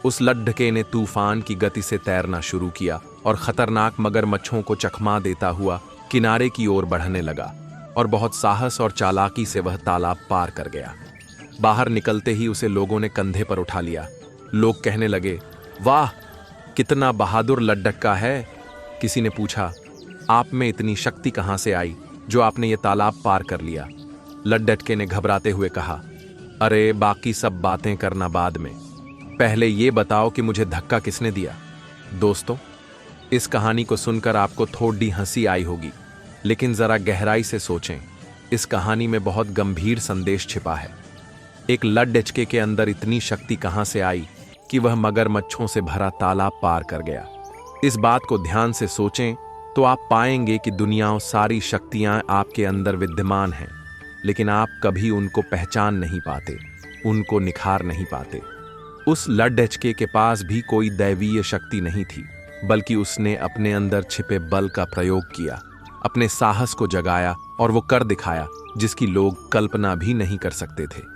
उस लड्ढके ने तूफान की गति से तैरना शुरू किया और खतरनाक मगरमच्छों को चकमा देता हुआ किनारे की ओर बढ़ने लगा और बहुत साहस और चालाकी से वह तालाब पार कर गया। बाहर निकलते ही उसे लोगों ने कंधे पर उठा लिया। लोग कहने लगे, वाह, कितना बहादुर लड्ढका है। किसी ने पूछा, आप में इतनी शक्ति कहां से आई जो आपने ये तालाब पार कर लिया? लड्ढके ने घबराते हुए कहा, अरे बाकी सब बातें करना बाद में, पहले ये बताओ कि मुझे धक्का किसने दिया। दोस्तों, इस कहानी को सुनकर आपको थोड़ी हंसी आई होगी, लेकिन जरा गहराई से सोचें। इस कहानी में बहुत गंभीर संदेश छिपा है। एक लड्ढके के अंदर इतनी शक्ति कहां से आई कि वह मगरमच्छों से भरा तालाब पार कर गया। इस बात को ध्यान से सोचें तो आप पाएंगे कि दुनिया सारी शक्तियां आपके अंदर विद्यमान हैं, लेकिन आप कभी उनको पहचान नहीं पाते, उनको निखार नहीं पाते। उस लड्ढके के पास भी कोई दैवीय शक्ति नहीं थी, बल्कि उसने अपने अंदर छिपे बल का प्रयोग किया, अपने साहस को जगाया और वो कर दिखाया जिसकी लोग कल्पना भी नहीं कर सकते थे।